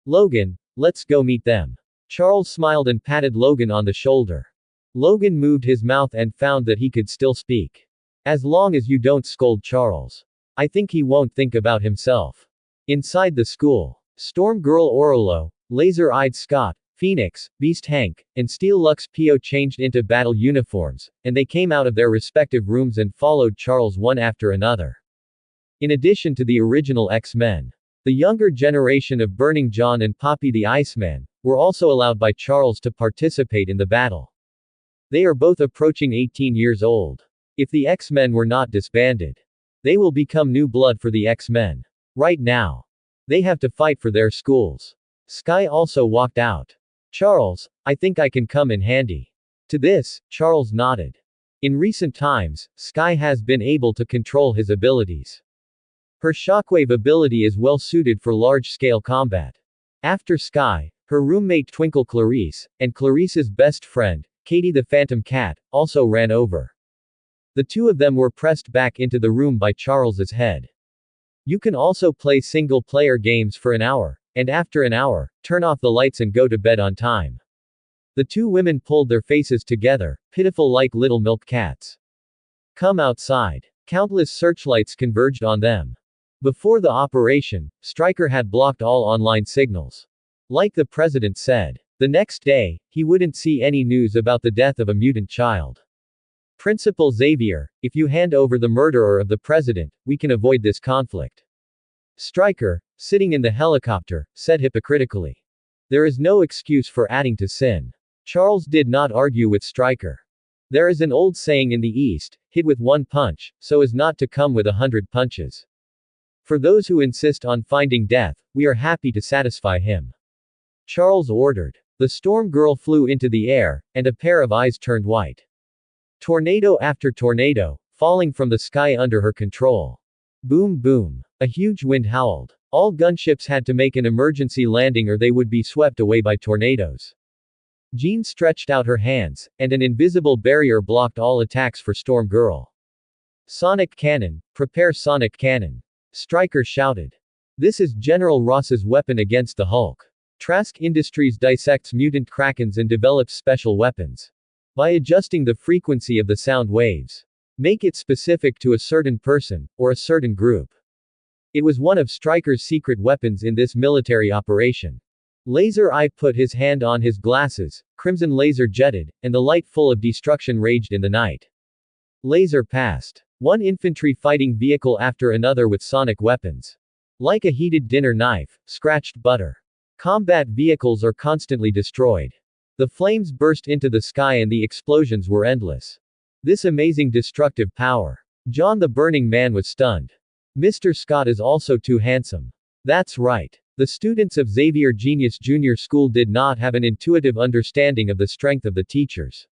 Logan, let's go meet them. Charles smiled and patted Logan on the shoulder. Logan moved his mouth and found that he could still speak. As long as you don't scold Charles. I think he won't think about himself. Inside the school. Storm Girl Orolo, Laser-Eyed Scott, Phoenix, Beast Hank, and Steel Lux Pio changed into battle uniforms, and they came out of their respective rooms and followed Charles one after another. In addition to the original X-Men, the younger generation of Burning John and Poppy the Iceman were also allowed by Charles to participate in the battle. They are both approaching 18 years old. If the X-Men were not disbanded, they will become new blood for the X-Men. Right now, they have to fight for their schools. Sky also walked out. Charles, I think I can come in handy. To this, Charles nodded. In recent times, Sky has been able to control his abilities. Her shockwave ability is well suited for large-scale combat. After Sky, her roommate Twinkle Clarice, and Clarice's best friend, Katie the Phantom Cat, also ran over. The two of them were pressed back into the room by Charles's head. You can also play single-player games for an hour, and after an hour, turn off the lights and go to bed on time. The two women pulled their faces together, pitiful like little milk cats. Come outside. Countless searchlights converged on them. Before the operation, Stryker had blocked all online signals. Like the president said, the next day, he wouldn't see any news about the death of a mutant child. Principal Xavier, if you hand over the murderer of the president, we can avoid this conflict. Stryker, sitting in the helicopter, said hypocritically. There is no excuse for adding to sin. Charles did not argue with Stryker. There is an old saying in the East, hit with one punch, so as not to come with 100 punches. For those who insist on finding death, we are happy to satisfy him. Charles ordered. The storm girl flew into the air, and a pair of eyes turned white. Tornado after tornado, falling from the sky under her control. Boom boom. A huge wind howled. All gunships had to make an emergency landing or they would be swept away by tornadoes. Jean stretched out her hands, and an invisible barrier blocked all attacks for Storm Girl. Sonic cannon, prepare sonic cannon. Stryker shouted. This is General Ross's weapon against the Hulk. Trask Industries dissects mutant krakens and develops special weapons. By adjusting the frequency of the sound waves. Make it specific to a certain person, or a certain group. It was one of Stryker's secret weapons in this military operation. Laser Eye put his hand on his glasses, crimson laser jetted, and the light full of destruction raged in the night. Laser passed. One infantry fighting vehicle after another with sonic weapons. Like a heated dinner knife, scratched butter. Combat vehicles are constantly destroyed. The flames burst into the sky and the explosions were endless. This amazing destructive power. John the Burning Man was stunned. Mr. Scott is also too handsome. That's right. The students of Xavier Genius Junior School did not have an intuitive understanding of the strength of the teachers.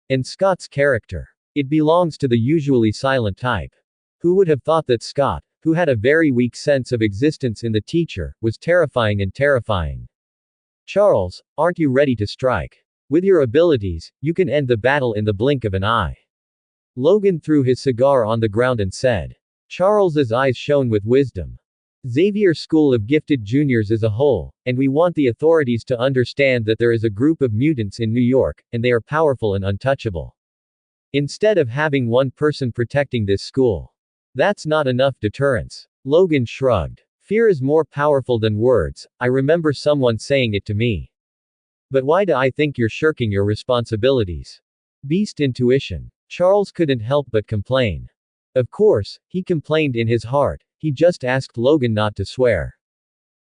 And Scott's character. It belongs to the usually silent type. Who would have thought that Scott, who had a very weak sense of existence in the teacher, was terrifying and terrifying. Charles, aren't you ready to strike? With your abilities, you can end the battle in the blink of an eye. Logan threw his cigar on the ground and said. Charles's eyes shone with wisdom. Xavier School of Gifted Juniors is a whole, and we want the authorities to understand that there is a group of mutants in New York, and they are powerful and untouchable. Instead of having one person protecting this school. That's not enough deterrence. Logan shrugged. Fear is more powerful than words, I remember someone saying it to me. But why do I think you're shirking your responsibilities? Beast intuition. Charles couldn't help but complain. Of course, he complained in his heart, he just asked Logan not to swear.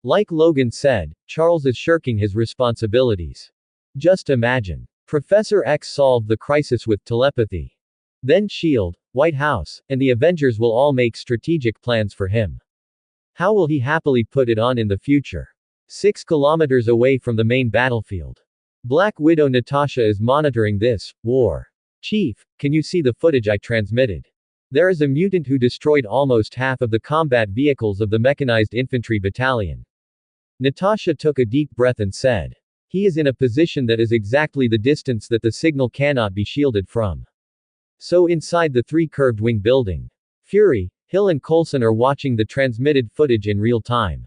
Like Logan said, Charles is shirking his responsibilities. Just imagine. Professor X solved the crisis with telepathy. Then S.H.I.E.L.D., White House, and the Avengers will all make strategic plans for him. How will he happily put it on in the future? 6 kilometers away from the main battlefield. Black Widow Natasha is monitoring this war. Chief, can you see the footage I transmitted? There is a mutant who destroyed almost half of the combat vehicles of the mechanized infantry battalion. Natasha took a deep breath and said. He is in a position that is exactly the distance that the signal cannot be shielded from. So inside the 3 curved wing building. Fury, Hill and Coulson are watching the transmitted footage in real time.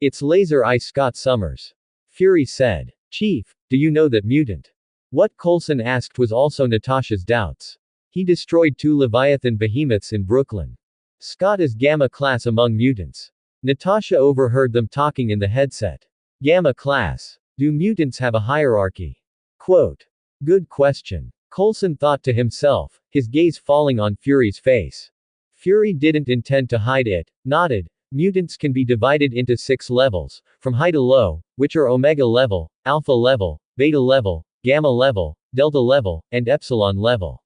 It's Laser Eye Scott Summers. Fury said. Chief, do you know that mutant? What Coulson asked was also Natasha's doubts. He destroyed 2 Leviathan behemoths in Brooklyn. Scott is Gamma class among mutants. Natasha overheard them talking in the headset. Gamma class. Do mutants have a hierarchy? Quote. Good question. Coulson thought to himself, his gaze falling on Fury's face. Fury didn't intend to hide it, nodded. Mutants can be divided into 6 levels, from high to low, which are Omega level, Alpha level, Beta level, Gamma level, Delta level, and Epsilon level.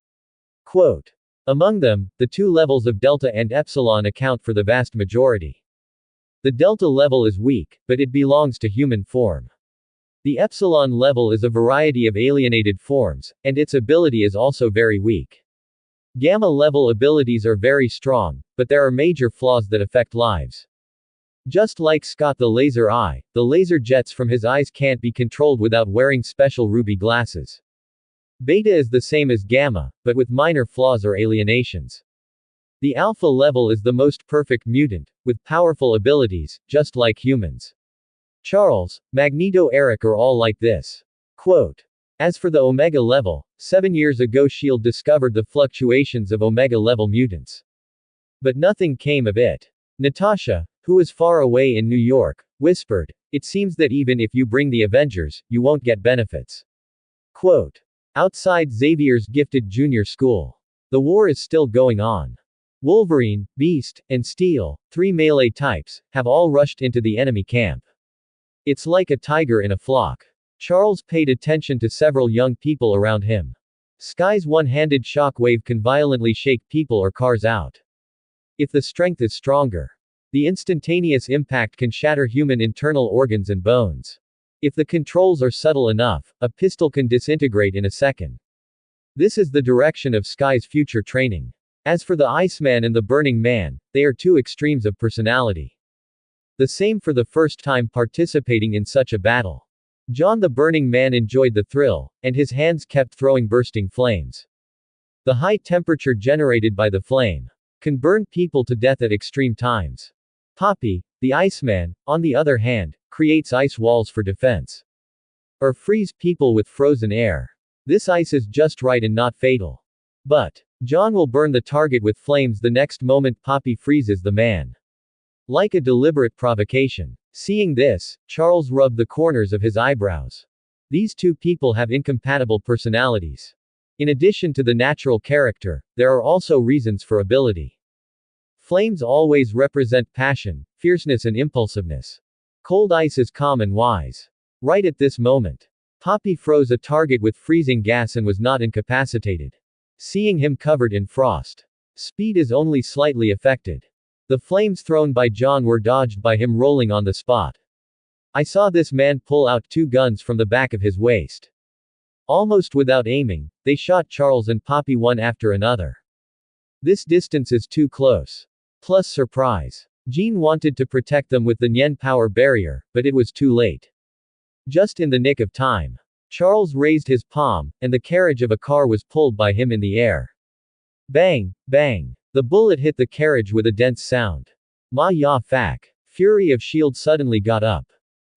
Quote. Among them, the 2 levels of Delta and Epsilon account for the vast majority. The Delta level is weak, but it belongs to human form. The Epsilon level is a variety of alienated forms, and its ability is also very weak. Gamma level abilities are very strong, but there are major flaws that affect lives. Just like Scott the Laser Eye, the laser jets from his eyes can't be controlled without wearing special ruby glasses. Beta is the same as Gamma, but with minor flaws or alienations. The Alpha level is the most perfect mutant, with powerful abilities, just like humans. Charles, Magneto, Eric are all like this. Quote. As for the Omega level, 7 years ago S.H.I.E.L.D. discovered the fluctuations of Omega level mutants. But nothing came of it. Natasha, who was far away in New York, whispered, it seems that even if you bring the Avengers, you won't get benefits. Quote. Outside Xavier's gifted junior school. The war is still going on. Wolverine, Beast, and Steel, 3 melee types, have all rushed into the enemy camp. It's like a tiger in a flock. Charles paid attention to several young people around him. Sky's one-handed shockwave can violently shake people or cars out. If the strength is stronger, the instantaneous impact can shatter human internal organs and bones. If the controls are subtle enough, a pistol can disintegrate in a second. This is the direction of Sky's future training. As for the Iceman and the Burning Man, they are 2 extremes of personality. The same for the first time participating in such a battle. John the Burning Man enjoyed the thrill, and his hands kept throwing bursting flames. The high temperature generated by the flame can burn people to death at extreme times. Poppy, the Iceman, on the other hand, creates ice walls for defense. Or freeze people with frozen air. This ice is just right and not fatal. But John will burn the target with flames the next moment Poppy freezes the man. Like a deliberate provocation. Seeing this, Charles rubbed the corners of his eyebrows. These 2 people have incompatible personalities. In addition to the natural character, there are also reasons for ability. Flames always represent passion, fierceness and impulsiveness. Cold ice is calm and wise. Right at this moment, Poppy froze a target with freezing gas and was not incapacitated. Seeing him covered in frost, speed is only slightly affected. The flames thrown by John were dodged by him rolling on the spot. I saw this man pull out 2 guns from the back of his waist. Almost without aiming, they shot Charles and Poppy one after another. This distance is too close. Plus surprise. Jean wanted to protect them with the Nien power barrier, but it was too late. Just in the nick of time. Charles raised his palm, and the carriage of a car was pulled by him in the air. Bang, bang. The bullet hit the carriage with a dense sound. Ma ya fac. Fury of S.H.I.E.L.D. suddenly got up.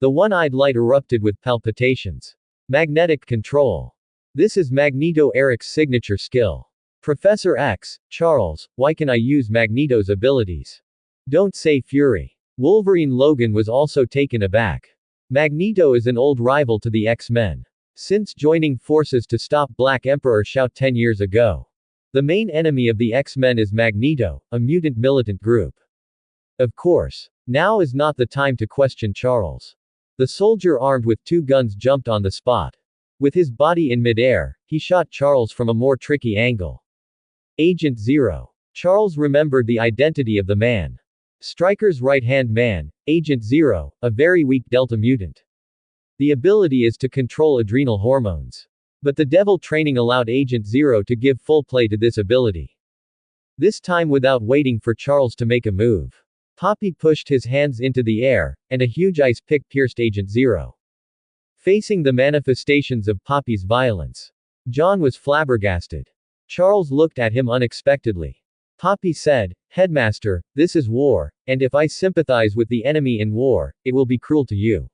The one-eyed light erupted with palpitations. Magnetic control. This is Magneto Eric's signature skill. Professor X, Charles, why can I use Magneto's abilities? Don't say Fury. Wolverine Logan was also taken aback. Magneto is an old rival to the X-Men. Since joining forces to stop Black Emperor Shout 10 years ago. The main enemy of the X-Men is Magneto, a mutant militant group. Of course. Now is not the time to question Charles. The soldier armed with 2 guns jumped on the spot. With his body in midair, he shot Charles from a more tricky angle. Agent Zero. Charles remembered the identity of the man. Stryker's right-hand man, Agent Zero, a very weak Delta mutant. The ability is to control adrenal hormones. But the Devil training allowed Agent Zero to give full play to this ability. This time without waiting for Charles to make a move. Poppy pushed his hands into the air, and a huge ice pick pierced Agent Zero. Facing the manifestations of Poppy's violence, John was flabbergasted. Charles looked at him unexpectedly. Poppy said, "Headmaster, this is war, and if I sympathize with the enemy in war, it will be cruel to you."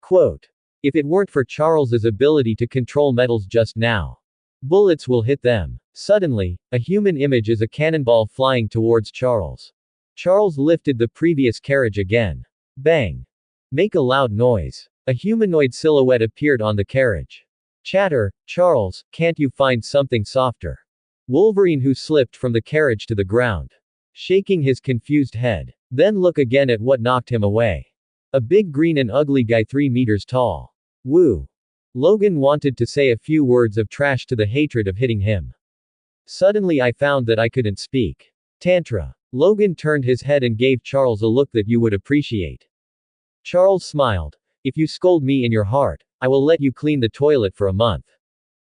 Quote. If it weren't for Charles's ability to control metals just now, bullets will hit them. Suddenly, a human image is a cannonball flying towards Charles. Charles lifted the previous carriage again. Bang. Make a loud noise. A humanoid silhouette appeared on the carriage. Chatter, Charles, can't you find something softer? Wolverine who slipped from the carriage to the ground. Shaking his confused head. Then look again at what knocked him away. A big green and ugly guy 3 meters tall. Woo. Logan wanted to say a few words of trash to the hatred of hitting him. Suddenly I found that I couldn't speak. Tantra. Logan turned his head and gave Charles a look that you would appreciate. Charles smiled. If you scold me in your heart, I will let you clean the toilet for a month.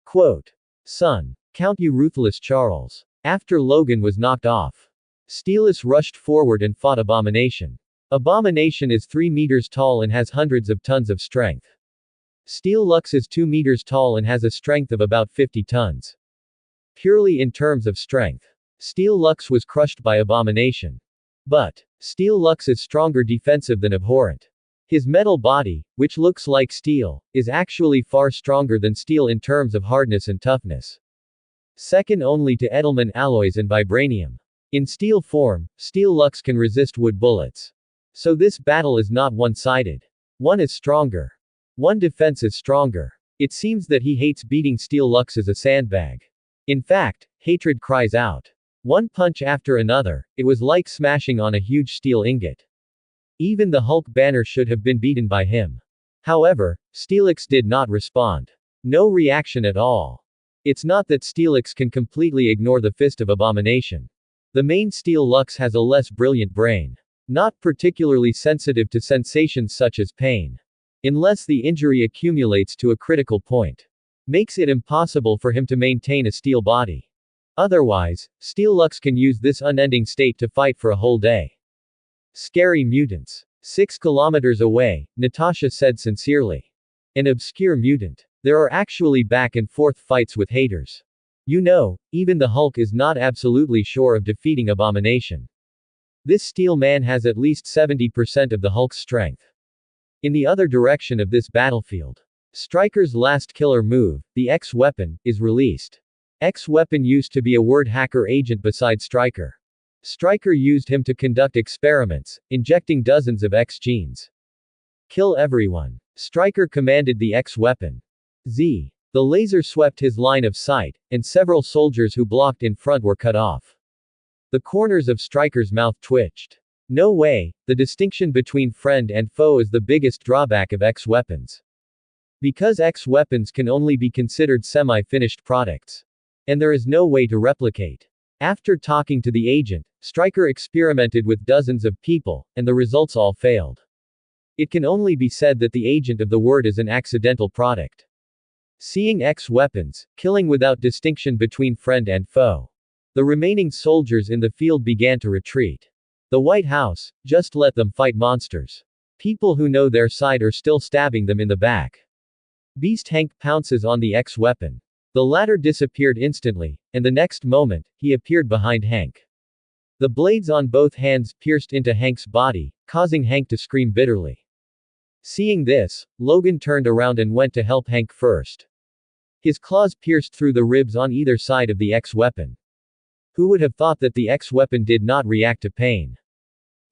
Quote. Son. Count you ruthless Charles. After Logan was knocked off, Steelus rushed forward and fought Abomination. Abomination is 3 meters tall and has hundreds of tons of strength. Steel Lux is 2 meters tall and has a strength of about 50 tons. Purely in terms of strength, Steel Lux was crushed by Abomination. But, Steel Lux is stronger defensive than Abhorrent. His metal body, which looks like steel, is actually far stronger than steel in terms of hardness and toughness. Second only to Edelman alloys and vibranium. In steel form, Steel Lux can resist wood bullets. So this battle is not one-sided. One is stronger. One defense is stronger. It seems that he hates beating Steel Lux as a sandbag. In fact, hatred cries out. One punch after another, it was like smashing on a huge steel ingot. Even the Hulk banner should have been beaten by him. However, Steelix did not respond. No reaction at all. It's not that Steelix can completely ignore the fist of Abomination. The main Steel Lux has a less brilliant brain. Not particularly sensitive to sensations such as pain. Unless the injury accumulates to a critical point. Makes it impossible for him to maintain a steel body. Otherwise, Steel Lux can use this unending state to fight for a whole day. Scary mutants. 6 kilometers away, Natasha said sincerely. An obscure mutant. There are actually back and forth fights with haters. You know, even the Hulk is not absolutely sure of defeating Abomination. This steel man has at least 70% of the Hulk's strength. In the other direction of this battlefield, Stryker's last killer move, the X-Weapon, is released. X-Weapon used to be a word hacker agent beside Stryker. Stryker used him to conduct experiments, injecting dozens of X genes. Kill everyone. Stryker commanded the X-Weapon. Z. The laser swept his line of sight, and several soldiers who blocked in front were cut off. The corners of Stryker's mouth twitched. No way, the distinction between friend and foe is the biggest drawback of X-Weapons. Because X-Weapons can only be considered semi-finished products. And there is no way to replicate. After talking to the agent, Stryker experimented with dozens of people, and the results all failed. It can only be said that the agent of the word is an accidental product. Seeing X-Weapons, killing without distinction between friend and foe. The remaining soldiers in the field began to retreat. The White House, just let them fight monsters. People who know their side are still stabbing them in the back. Beast Hank pounces on the X-Weapon. The latter disappeared instantly, and the next moment, he appeared behind Hank. The blades on both hands pierced into Hank's body, causing Hank to scream bitterly. Seeing this, Logan turned around and went to help Hank first. His claws pierced through the ribs on either side of the X-Weapon. Who would have thought that the X-Weapon did not react to pain?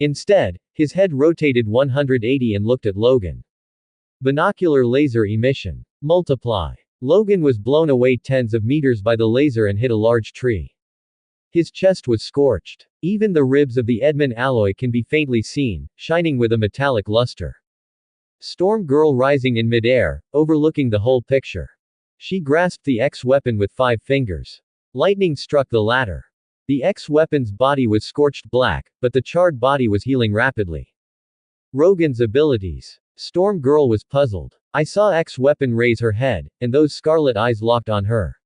Instead, his head rotated 180 and looked at Logan. Binocular laser emission. Multiply. Logan was blown away tens of meters by the laser and hit a large tree. His chest was scorched. Even the ribs of the Edmund alloy can be faintly seen, shining with a metallic luster. Storm Girl rising in midair, overlooking the whole picture. She grasped the X-weapon with 5 fingers. Lightning struck the latter. The X-weapon's body was scorched black, but the charred body was healing rapidly. Rogan's abilities. Storm Girl was puzzled. I saw X-weapon raise her head, and those scarlet eyes locked on her.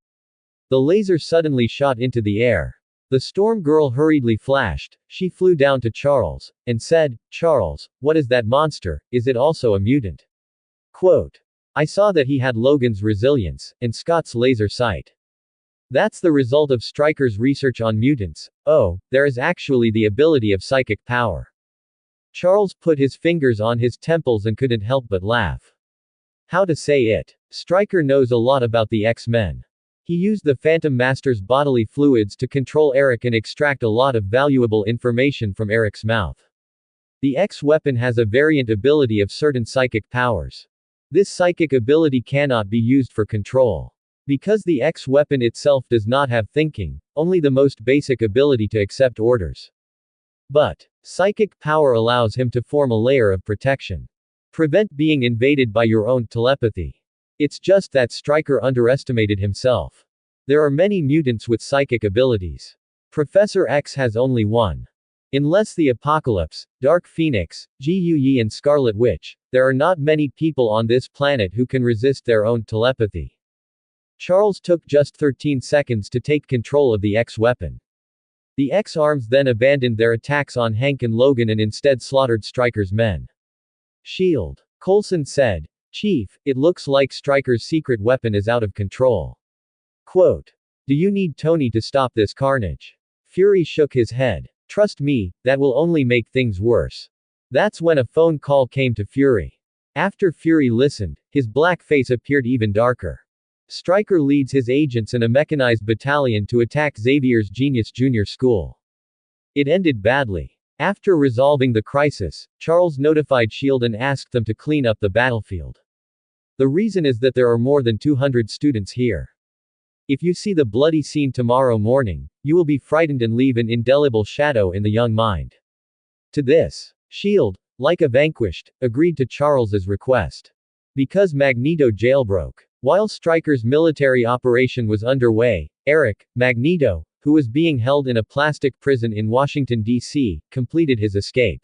The laser suddenly shot into the air. The Storm Girl hurriedly flashed. She flew down to Charles, and said, "Charles, what is that monster? Is it also a mutant?" Quote. I saw that he had Logan's resilience, and Scott's laser sight. That's the result of Stryker's research on mutants. Oh, there is actually the ability of psychic power. Charles put his fingers on his temples and couldn't help but laugh. How to say it? Stryker knows a lot about the X-Men. He used the Phantom Master's bodily fluids to control Eric and extract a lot of valuable information from Eric's mouth. The X-weapon has a variant ability of certain psychic powers. This psychic ability cannot be used for control. Because the X-weapon itself does not have thinking, only the most basic ability to accept orders. But psychic power allows him to form a layer of protection. Prevent being invaded by your own telepathy. It's just that Stryker underestimated himself. There are many mutants with psychic abilities. Professor X has only one. Unless the Apocalypse, Dark Phoenix, Gu and Scarlet Witch, there are not many people on this planet who can resist their own telepathy. Charles took just 13 seconds to take control of the X-weapon. The X-arms then abandoned their attacks on Hank and Logan and instead slaughtered Stryker's men. Shield. Coulson said, "Chief, it looks like Stryker's secret weapon is out of control." Quote. Do you need Tony to stop this carnage? Fury shook his head. Trust me, that will only make things worse. That's when a phone call came to Fury. After Fury listened, his black face appeared even darker. Stryker leads his agents in a mechanized battalion to attack Xavier's Genius Junior School. It ended badly. After resolving the crisis, Charles notified S.H.I.E.L.D. and asked them to clean up the battlefield. The reason is that there are more than 200 students here. If you see the bloody scene tomorrow morning, you will be frightened and leave an indelible shadow in the young mind. To this, S.H.I.E.L.D., like a vanquished, agreed to Charles's request. Because Magneto jailbroke. While Stryker's military operation was underway, Eric, Magneto, who was being held in a plastic prison in Washington, D.C., completed his escape.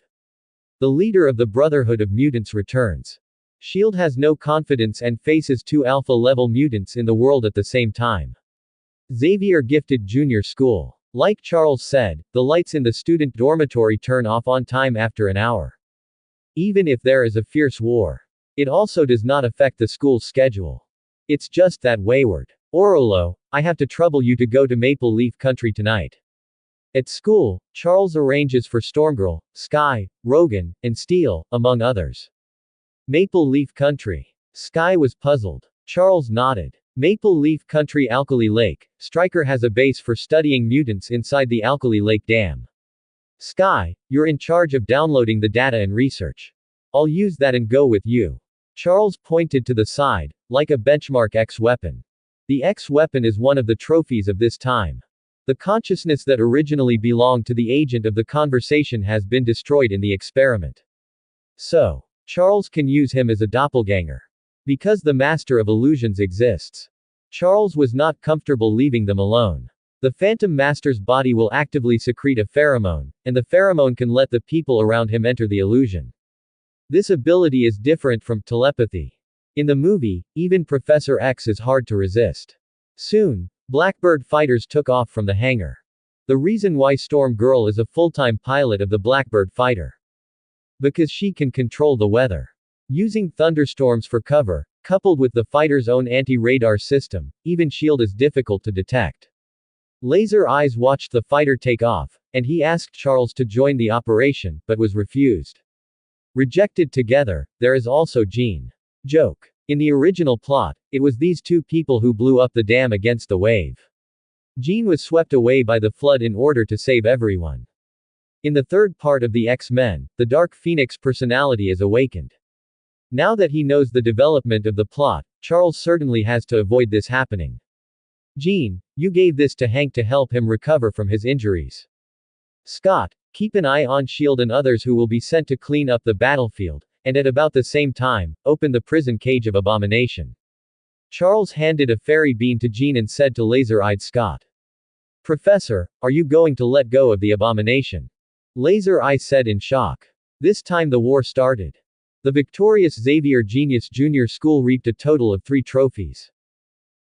The leader of the Brotherhood of Mutants returns. S.H.I.E.L.D. has no confidence and faces 2 alpha-level mutants in the world at the same time. Xavier gifted junior school. Like Charles said, the lights in the student dormitory turn off on time after an hour. Even if there is a fierce war. It also does not affect the school's schedule. It's just that wayward. Orolo, I have to trouble you to go to Maple Leaf Country tonight. At school, Charles arranges for Stormgirl, Sky, Rogan, and Steel, among others. Maple Leaf Country. Sky was puzzled. Charles nodded. Maple Leaf Country Alkali Lake. Stryker has a base for studying mutants inside the Alkali Lake Dam. Sky, you're in charge of downloading the data and research. I'll use that and go with you. Charles pointed to the side, like a benchmark X-weapon. The X-weapon is one of the trophies of this time. The consciousness that originally belonged to the agent of the conversation has been destroyed in the experiment. So, Charles can use him as a doppelganger. Because the Master of Illusions exists. Charles was not comfortable leaving them alone. The Phantom Master's body will actively secrete a pheromone, and the pheromone can let the people around him enter the illusion. This ability is different from telepathy. In the movie, even Professor X is hard to resist. Soon, Blackbird fighters took off from the hangar. The reason why Storm Girl is a full-time pilot of the Blackbird fighter. Because she can control the weather. Using thunderstorms for cover, coupled with the fighter's own anti-radar system, even S.H.I.E.L.D. is difficult to detect. Laser Eyes watched the fighter take off, and he asked Charles to join the operation, but was refused. Rejected together, there is also Jean. Joke. In the original plot, it was these 2 people who blew up the dam against the wave. Jean was swept away by the flood in order to save everyone. In the third part of the X-Men, the Dark Phoenix personality is awakened. Now that he knows the development of the plot, Charles certainly has to avoid this happening. Jean, you gave this to Hank to help him recover from his injuries. Scott, keep an eye on S.H.I.E.L.D. and others who will be sent to clean up the battlefield, and at about the same time, open the prison cage of Abomination. Charles handed a fairy bean to Jean and said to laser-eyed Scott. Professor, are you going to let go of the Abomination? Laser Eye said in shock. This time the war started. The victorious Xavier Genius Junior School reaped a total of 3 trophies.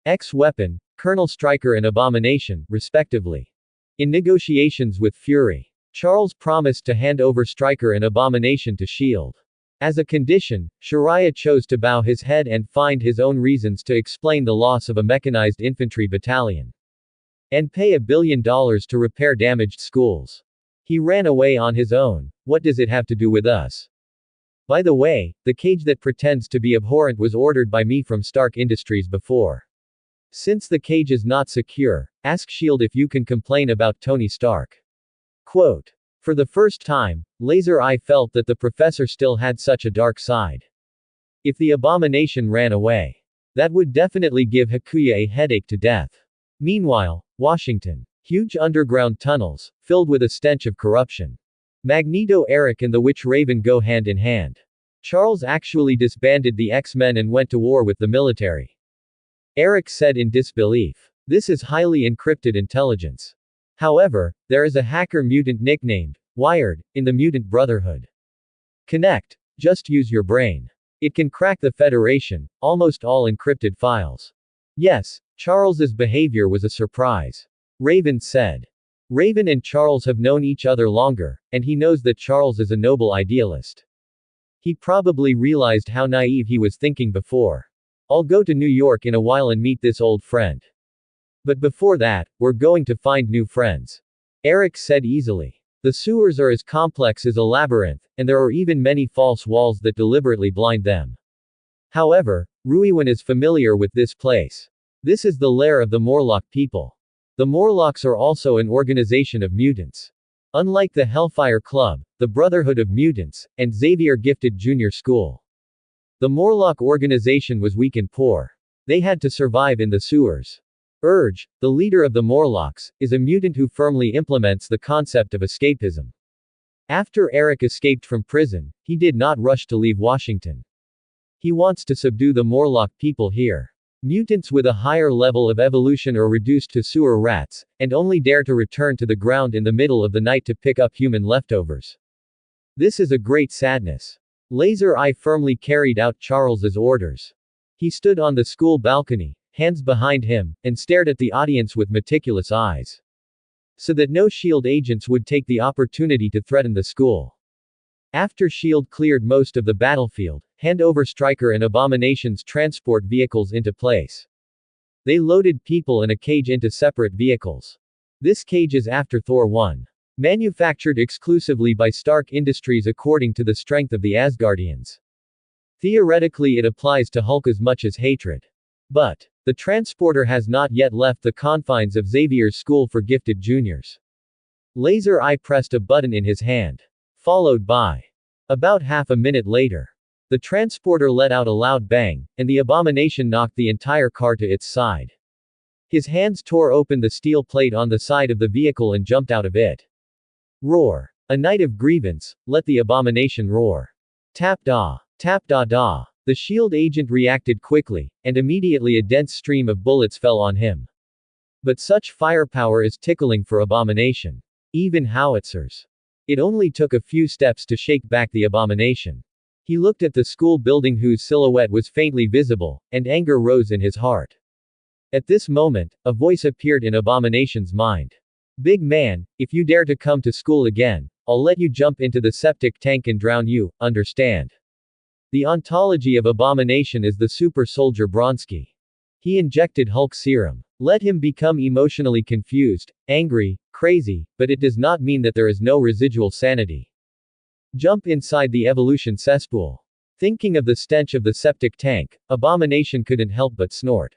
X-Weapon, Colonel Stryker and Abomination, respectively. In negotiations with Fury, Charles promised to hand over Stryker and Abomination to S.H.I.E.L.D. As a condition, Shariah chose to bow his head and find his own reasons to explain the loss of a mechanized infantry battalion. And pay $1 billion to repair damaged schools. He ran away on his own. What does it have to do with us? By the way, the cage that pretends to be abhorrent was ordered by me from Stark Industries before. Since the cage is not secure, ask S.H.I.E.L.D. if you can complain about Tony Stark. Quote. For the first time, Laser Eye felt that the professor still had such a dark side. If the Abomination ran away, that would definitely give Hakuya a headache to death. Meanwhile, Washington. Huge underground tunnels, filled with a stench of corruption. Magneto, Eric and the Witch Raven go hand in hand. Charles actually disbanded the X-Men and went to war with the military. Eric said in disbelief. This is highly encrypted intelligence. However, there is a hacker mutant nicknamed Wired in the Mutant Brotherhood. Connect. Just use your brain. It can crack the Federation, almost all encrypted files. Yes, Charles's behavior was a surprise. Raven said. Raven and Charles have known each other longer, and he knows that Charles is a noble idealist. He probably realized how naive he was thinking before. I'll go to New York in a while and meet this old friend. But before that, we're going to find new friends. Eric said easily. The sewers are as complex as a labyrinth, and there are even many false walls that deliberately blind them. However, Ruiwan is familiar with this place. This is the lair of the Morlock people. The Morlocks are also an organization of mutants. Unlike the Hellfire Club, the Brotherhood of Mutants, and Xavier Gifted Junior School, the Morlock organization was weak and poor. They had to survive in the sewers. Urge, the leader of the Morlocks, is a mutant who firmly implements the concept of escapism. After Eric escaped from prison, he did not rush to leave Washington. He wants to subdue the Morlock people here. Mutants with a higher level of evolution are reduced to sewer rats, and only dare to return to the ground in the middle of the night to pick up human leftovers. This is a great sadness. Laser Eye firmly carried out Charles's orders. He stood on the school balcony, hands behind him, and stared at the audience with meticulous eyes. So that no S.H.I.E.L.D. agents would take the opportunity to threaten the school. After S.H.I.E.L.D. cleared most of the battlefield, hand over Stryker and Abomination's transport vehicles into place. They loaded people in a cage into separate vehicles. This cage is after Thor 1. Manufactured exclusively by Stark Industries according to the strength of the Asgardians. Theoretically it applies to Hulk as much as hatred. But, the transporter has not yet left the confines of Xavier's School for Gifted Juniors. Laser Eye pressed a button in his hand. Followed by. About half a minute later. The transporter let out a loud bang, and the Abomination knocked the entire car to its side. His hands tore open the steel plate on the side of the vehicle and jumped out of it. Roar. A night of grievance, let the Abomination roar. Tap da. Tap da da. The S.H.I.E.L.D. agent reacted quickly, and immediately a dense stream of bullets fell on him. But such firepower is tickling for Abomination. Even howitzers. It only took a few steps to shake back the Abomination. He looked at the school building whose silhouette was faintly visible, and anger rose in his heart. At this moment, a voice appeared in Abomination's mind. Big man, if you dare to come to school again, I'll let you jump into the septic tank and drown you, understand? The ontology of Abomination is the super soldier Bronski. He injected Hulk serum. Let him become emotionally confused, angry, crazy, but it does not mean that there is no residual sanity. Jump inside the evolution cesspool. Thinking of the stench of the septic tank, Abomination couldn't help but snort.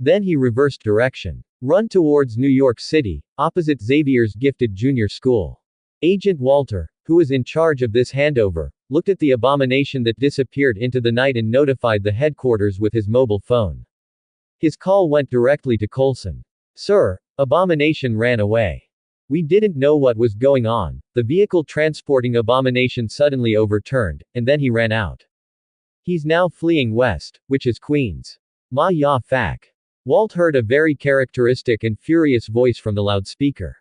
Then he reversed direction. Run towards New York City, opposite Xavier's Gifted Junior School. Agent Walter, who was in charge of this handover, looked at the abomination that disappeared into the night and notified the headquarters with his mobile phone. His call went directly to Coulson. Sir, abomination ran away. We didn't know what was going on. The vehicle transporting abomination suddenly overturned, and then he ran out. He's now fleeing west, which is Queens. Ma ya fac. Walt heard a very characteristic and furious voice from the loudspeaker.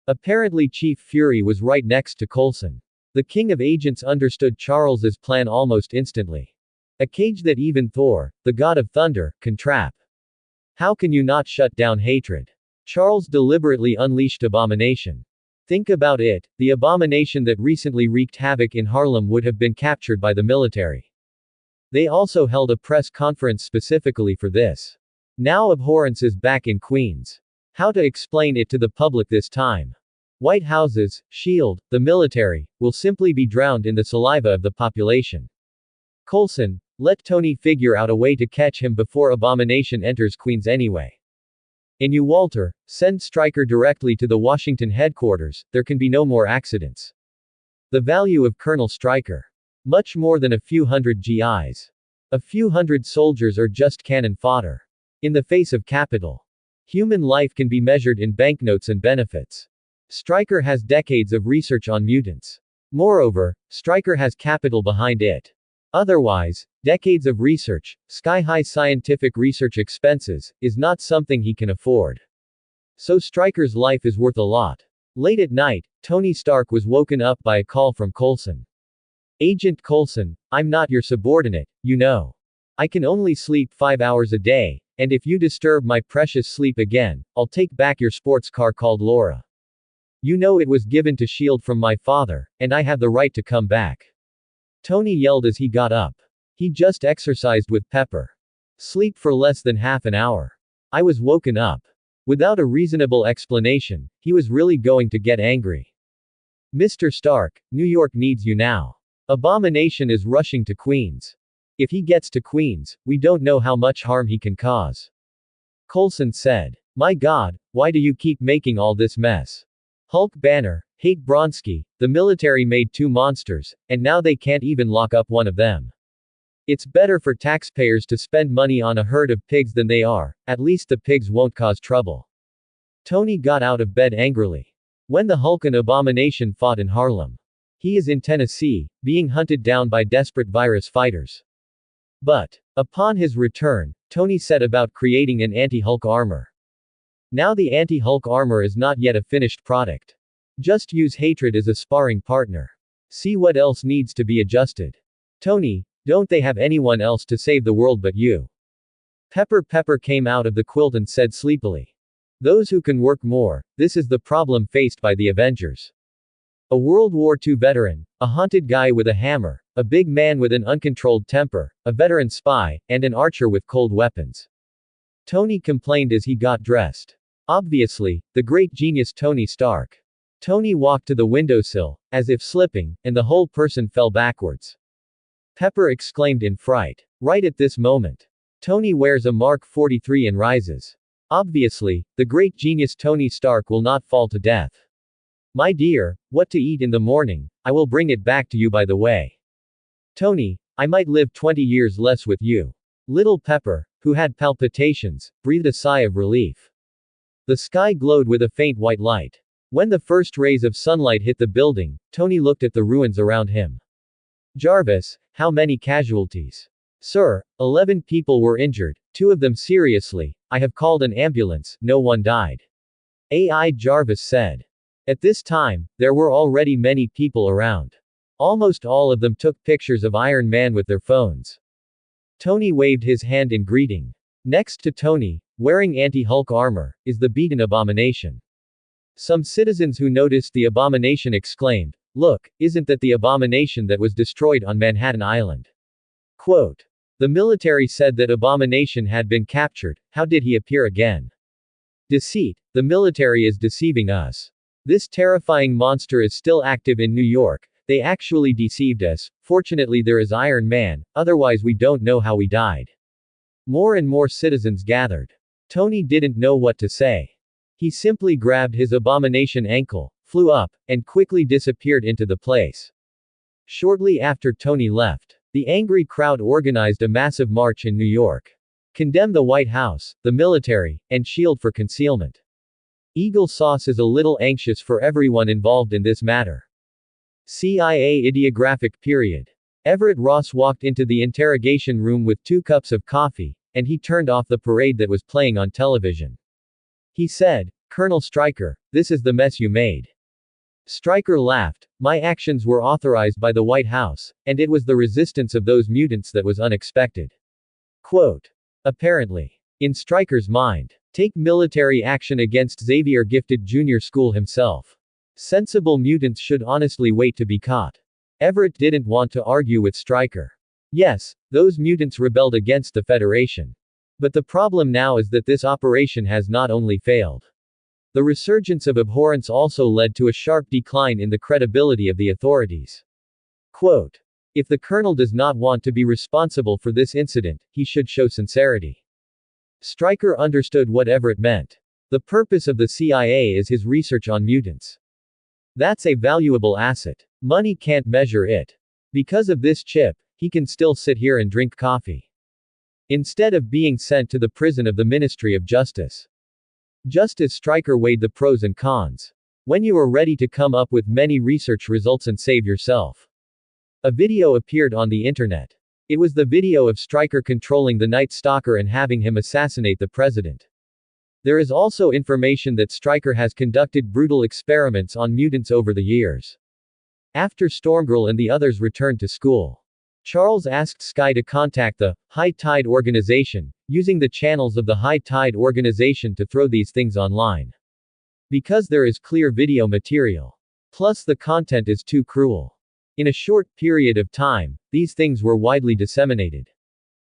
Apparently Chief Fury was right next to Coulson. The king of agents understood Charles's plan almost instantly. A cage that even Thor, the god of thunder, can trap. How can you not shut down hatred? Charles deliberately unleashed abomination. Think about it, the abomination that recently wreaked havoc in Harlem would have been captured by the military. They also held a press conference specifically for this. Now abhorrence is back in Queens. How to explain it to the public this time? White Houses, SHIELD, the military, will simply be drowned in the saliva of the population. Coulson, let Tony figure out a way to catch him before abomination enters Queens anyway. And you Walter, send Stryker directly to the Washington headquarters, there can be no more accidents. The value of Colonel Stryker. Much more than a few hundred GIs. A few hundred soldiers are just cannon fodder. In the face of capital. Human life can be measured in banknotes and benefits. Stryker has decades of research on mutants. Moreover, Stryker has capital behind it. Otherwise, decades of research, sky-high scientific research expenses, is not something he can afford. So Stryker's life is worth a lot. Late at night, Tony Stark was woken up by a call from Coulson. Agent Coulson, I'm not your subordinate, you know. I can only sleep 5 hours a day, and if you disturb my precious sleep again, I'll take back your sports car called Laura. You know it was given to SHIELD from my father, and I have the right to come back. Tony yelled as he got up. He just exercised with Pepper. Sleep for less than half an hour. I was woken up. Without a reasonable explanation, he was really going to get angry. Mr. Stark, New York needs you now. Abomination is rushing to Queens. If he gets to Queens, we don't know how much harm he can cause. Coulson said. My God, why do you keep making all this mess? Hulk Banner, Hate Bronski, the military made 2 monsters, and now they can't even lock up one of them. It's better for taxpayers to spend money on a herd of pigs than they are, at least the pigs won't cause trouble. Tony got out of bed angrily. When the Hulk and Abomination fought in Harlem. He is in Tennessee, being hunted down by desperate virus fighters. But, upon his return, Tony set about creating an anti-Hulk armor. Now the anti-Hulk armor is not yet a finished product. Just use hatred as a sparring partner. See what else needs to be adjusted. Tony, don't they have anyone else to save the world but you? Pepper came out of the quilt and said sleepily. Those who can work more, this is the problem faced by the Avengers. A World War II veteran, a haunted guy with a hammer, a big man with an uncontrolled temper, a veteran spy, and an archer with cold weapons. Tony complained as he got dressed. Obviously, the great genius Tony Stark. Tony walked to the windowsill, as if slipping, and the whole person fell backwards. Pepper exclaimed in fright. Right at this moment. Tony wears a Mark 43 and rises. Obviously, the great genius Tony Stark will not fall to death. My dear, what to eat in the morning, I will bring it back to you by the way. Tony, I might live 20 years less with you. Little Pepper, who had palpitations, breathed a sigh of relief. The sky glowed with a faint white light. When the first rays of sunlight hit the building, Tony looked at the ruins around him. Jarvis, how many casualties? Sir, 11 people were injured, 2 of them seriously. I have called an ambulance, no one died. AI Jarvis said. At this time, there were already many people around. Almost all of them took pictures of Iron Man with their phones. Tony waved his hand in greeting. Next to Tony, wearing anti-Hulk armor, is the beaten Abomination. Some citizens who noticed the Abomination exclaimed, "Look, isn't that the Abomination that was destroyed on Manhattan Island?" Quote. The military said that Abomination had been captured. How did he appear again? Deceit. The military is deceiving us. This terrifying monster is still active in New York. They actually deceived us. Fortunately there is Iron Man, otherwise we don't know how we died. More and more citizens gathered. Tony didn't know what to say. He simply grabbed his Abomination ankle, flew up, and quickly disappeared into the place. Shortly after Tony left, the angry crowd organized a massive march in New York. Condemn the White House, the military, and shield for concealment. Eagle Sauce is a little anxious for everyone involved in this matter. CIA Ideographic period. Everett Ross walked into the interrogation room with 2 cups of coffee, and he turned off the parade that was playing on television. He said, "Colonel Stryker, this is the mess you made." Stryker laughed. "My actions were authorized by the White House, and it was the resistance of those mutants that was unexpected." Quote. Apparently. In Stryker's mind, take military action against Xavier Gifted Jr. School himself. Sensible mutants should honestly wait to be caught. Everett didn't want to argue with Stryker. Yes, those mutants rebelled against the Federation. But the problem now is that this operation has not only failed. The resurgence of abhorrence also led to a sharp decline in the credibility of the authorities. Quote. If the colonel does not want to be responsible for this incident, he should show sincerity. Stryker understood what Everett meant. The purpose of the CIA is his research on mutants. That's a valuable asset. Money can't measure it. Because of this chip, he can still sit here and drink coffee. Instead of being sent to the prison of the Ministry of Justice. Just as Stryker weighed the pros and cons. When you are ready to come up with many research results and save yourself. A video appeared on the internet. It was the video of Stryker controlling the Night Stalker and having him assassinate the president. There is also information that Stryker has conducted brutal experiments on mutants over the years. After Stormgirl and the others returned to school, Charles asked Sky to contact the High Tide Organization, using the channels of the High Tide Organization to throw these things online. Because there is clear video material. Plus the content is too cruel. In a short period of time, these things were widely disseminated.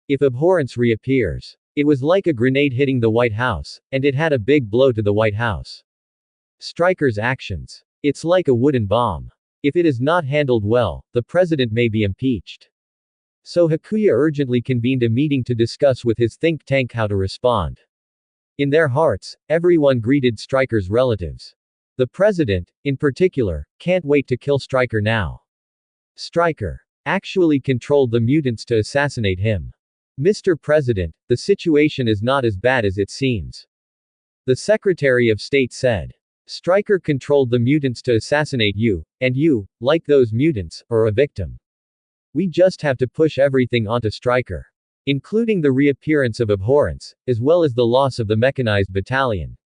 If abhorrence reappears, it was like a grenade hitting the White House, and it had a big blow to the White House. Stryker's actions. It's like a wooden bomb. If it is not handled well, the president may be impeached. So Hakuya urgently convened a meeting to discuss with his think tank how to respond. In their hearts, everyone greeted Stryker's relatives. The president, in particular, can't wait to kill Stryker now. Stryker actually controlled the mutants to assassinate him. Mr. President, the situation is not as bad as it seems. The Secretary of State said. Stryker controlled the mutants to assassinate you, and you, like those mutants, are a victim. We just have to push everything onto Stryker. Including the reappearance of abhorrence, as well as the loss of the mechanized battalion.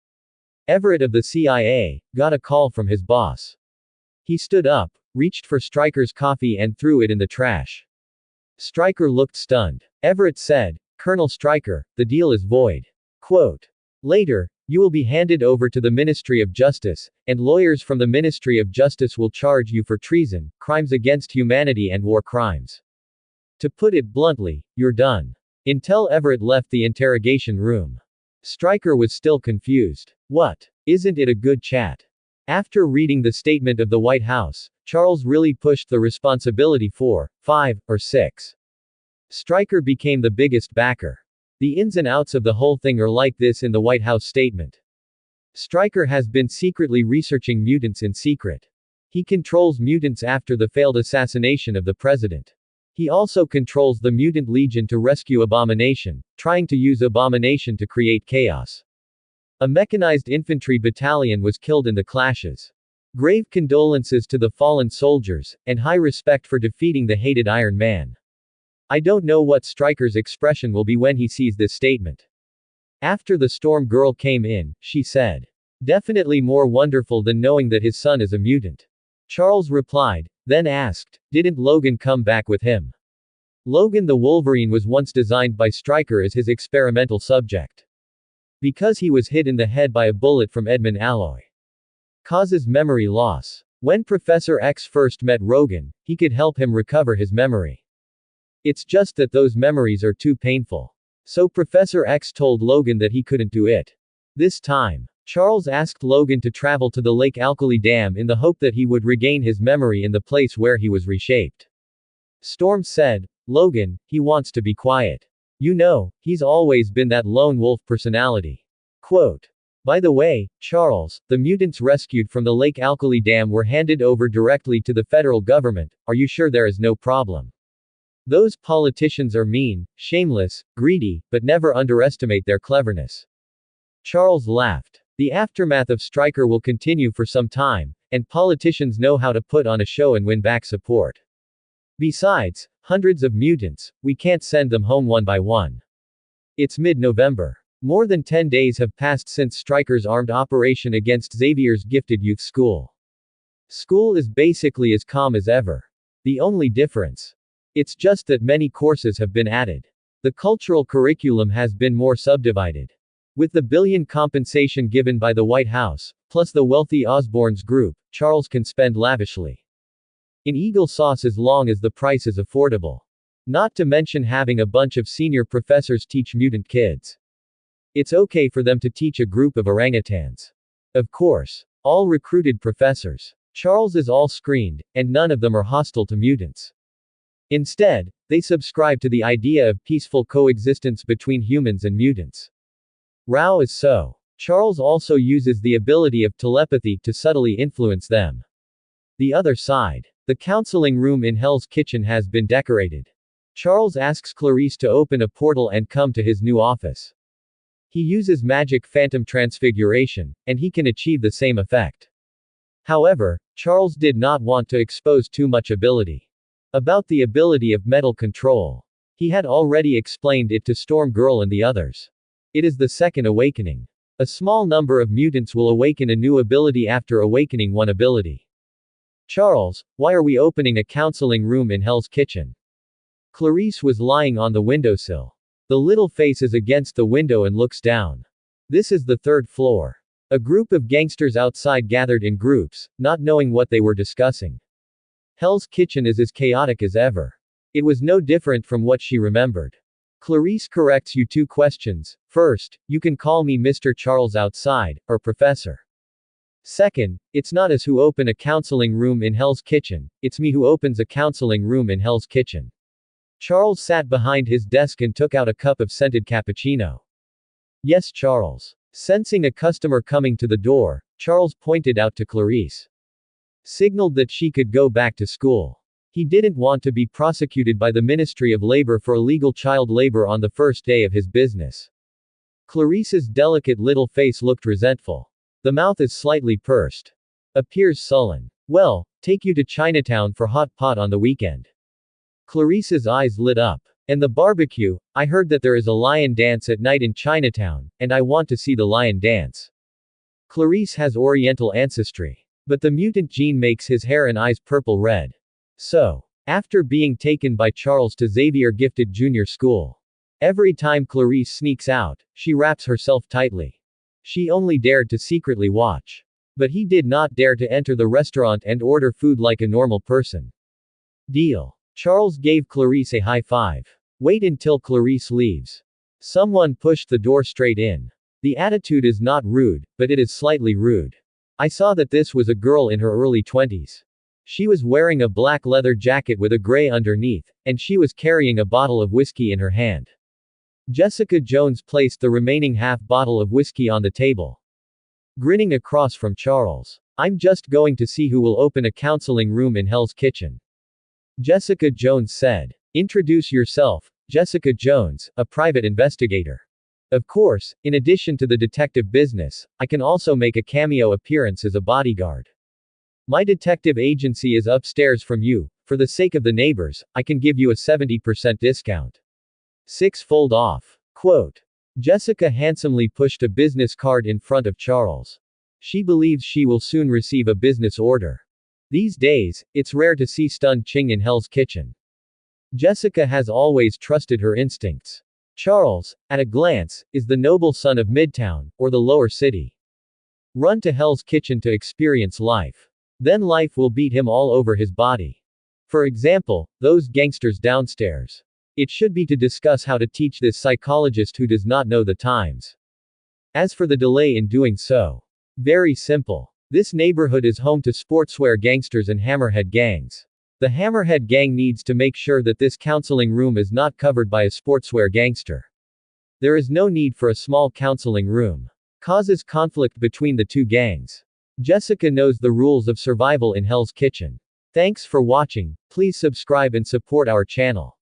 Everett of the CIA got a call from his boss. He stood up, reached for Stryker's coffee and threw it in the trash. Stryker looked stunned. Everett said, Colonel Stryker, the deal is void. Quote. Later, you will be handed over to the Ministry of Justice, and lawyers from the Ministry of Justice will charge you for treason, crimes against humanity and war crimes. To put it bluntly, you're done. Until Everett left the interrogation room. Stryker was still confused. What? Isn't it a good chat? After reading the statement of the White House, Charles really pushed the responsibility for 5 or 6. Stryker became the biggest backer. The ins and outs of the whole thing are like this in the White House statement. Stryker has been secretly researching mutants in secret. He controls mutants after the failed assassination of the president. He also controls the Mutant Legion to rescue Abomination, trying to use Abomination to create chaos. A mechanized infantry battalion was killed in the clashes. Grave condolences to the fallen soldiers, and high respect for defeating the hated Iron Man. I don't know what Stryker's expression will be when he sees this statement. After the Storm Girl came in, she said. Definitely more wonderful than knowing that his son is a mutant. Charles replied, then asked, didn't Logan come back with him? Logan the Wolverine was once designed by Stryker as his experimental subject. Because he was hit in the head by a bullet from Edmund Alloy. Causes memory loss. When Professor X first met Rogan, he could help him recover his memory. It's just that those memories are too painful. So Professor X told Logan that he couldn't do it. This time, Charles asked Logan to travel to the Lake Alkali Dam in the hope that he would regain his memory in the place where he was reshaped. Storm said, Logan, he wants to be quiet. You know, he's always been that lone wolf personality. Quote. By the way, Charles, the mutants rescued from the Lake Alkali Dam were handed over directly to the federal government. Are you sure there is no problem? Those politicians are mean, shameless, greedy, but never underestimate their cleverness. Charles laughed. The aftermath of Stryker will continue for some time, and politicians know how to put on a show and win back support. Besides, hundreds of mutants, we can't send them home one by one. It's mid-November. More than 10 days have passed since Stryker's armed operation against Xavier's gifted youth school. School is basically as calm as ever. The only difference. It's just that many courses have been added. The cultural curriculum has been more subdivided. With the billion compensation given by the White House, plus the wealthy Osborne's group, Charles can spend lavishly. In Eagle sauce as long as the price is affordable. Not to mention having a bunch of senior professors teach mutant kids. It's okay for them to teach a group of orangutans. Of course. All recruited professors. Charles is all screened, and none of them are hostile to mutants. Instead, they subscribe to the idea of peaceful coexistence between humans and mutants. Rao is so. Charles also uses the ability of telepathy to subtly influence them. The other side. The counseling room in Hell's Kitchen has been decorated. Charles asks Clarice to open a portal and come to his new office. He uses magic phantom transfiguration, and he can achieve the same effect. However, Charles did not want to expose too much ability. About the ability of metal control. He had already explained it to Storm Girl and the others. It is the second awakening. A small number of mutants will awaken a new ability after awakening one ability. Charles, why are we opening a counseling room in Hell's Kitchen? Clarice was lying on the windowsill. The little face is against the window and looks down. This is the third floor. A group of gangsters outside gathered in groups, not knowing what they were discussing. Hell's Kitchen is as chaotic as ever. It was no different from what she remembered. Clarice corrects you 2 questions. First, you can call me Mr. Charles outside, or Professor. Second, it's not us who open a counseling room in Hell's Kitchen, it's me who opens a counseling room in Hell's Kitchen. Charles sat behind his desk and took out a cup of scented cappuccino. Yes, Charles. Sensing a customer coming to the door, Charles pointed out to Clarice. Signaled that she could go back to school. He didn't want to be prosecuted by the Ministry of Labor for illegal child labor on the first day of his business. Clarice's delicate little face looked resentful. The mouth is slightly pursed. Appears sullen. Well, take you to Chinatown for hot pot on the weekend. Clarice's eyes lit up. And the barbecue, I heard that there is a lion dance at night in Chinatown, and I want to see the lion dance. Clarice has Oriental ancestry. But the mutant gene makes his hair and eyes purple red. So, after being taken by Charles to Xavier Gifted Junior School. Every time Clarice sneaks out, she wraps herself tightly. She only dared to secretly watch. But he did not dare to enter the restaurant and order food like a normal person. Deal. Charles gave Clarice a high five. Wait until Clarice leaves. Someone pushed the door straight in. The attitude is not rude, but it is slightly rude. I saw that this was a girl in her early 20s. She was wearing a black leather jacket with a gray underneath, and she was carrying a bottle of whiskey in her hand. Jessica Jones placed the remaining half bottle of whiskey on the table. Grinning across from Charles. I'm just going to see who will open a counseling room in Hell's Kitchen. Jessica Jones said. Introduce yourself, Jessica Jones, a private investigator. Of course, in addition to the detective business, I can also make a cameo appearance as a bodyguard. My detective agency is upstairs from you. For the sake of the neighbors, I can give you a 70% discount. 6-fold off. Quote. Jessica handsomely pushed a business card in front of Charles. She believes she will soon receive a business order. These days, it's rare to see stunned Ching in Hell's Kitchen. Jessica has always trusted her instincts. Charles, at a glance, is the noble son of Midtown, or the lower city. Run to Hell's Kitchen to experience life. Then life will beat him all over his body. For example, those gangsters downstairs. It should be to discuss how to teach this psychologist who does not know the times. As for the delay in doing so. Very simple. This neighborhood is home to sportswear gangsters and hammerhead gangs. The hammerhead gang needs to make sure that this counseling room is not covered by a sportswear gangster. There is no need for a small counseling room. Causes conflict between the two gangs. Jessica knows the rules of survival in Hell's Kitchen. Thanks for watching, please subscribe and support our channel.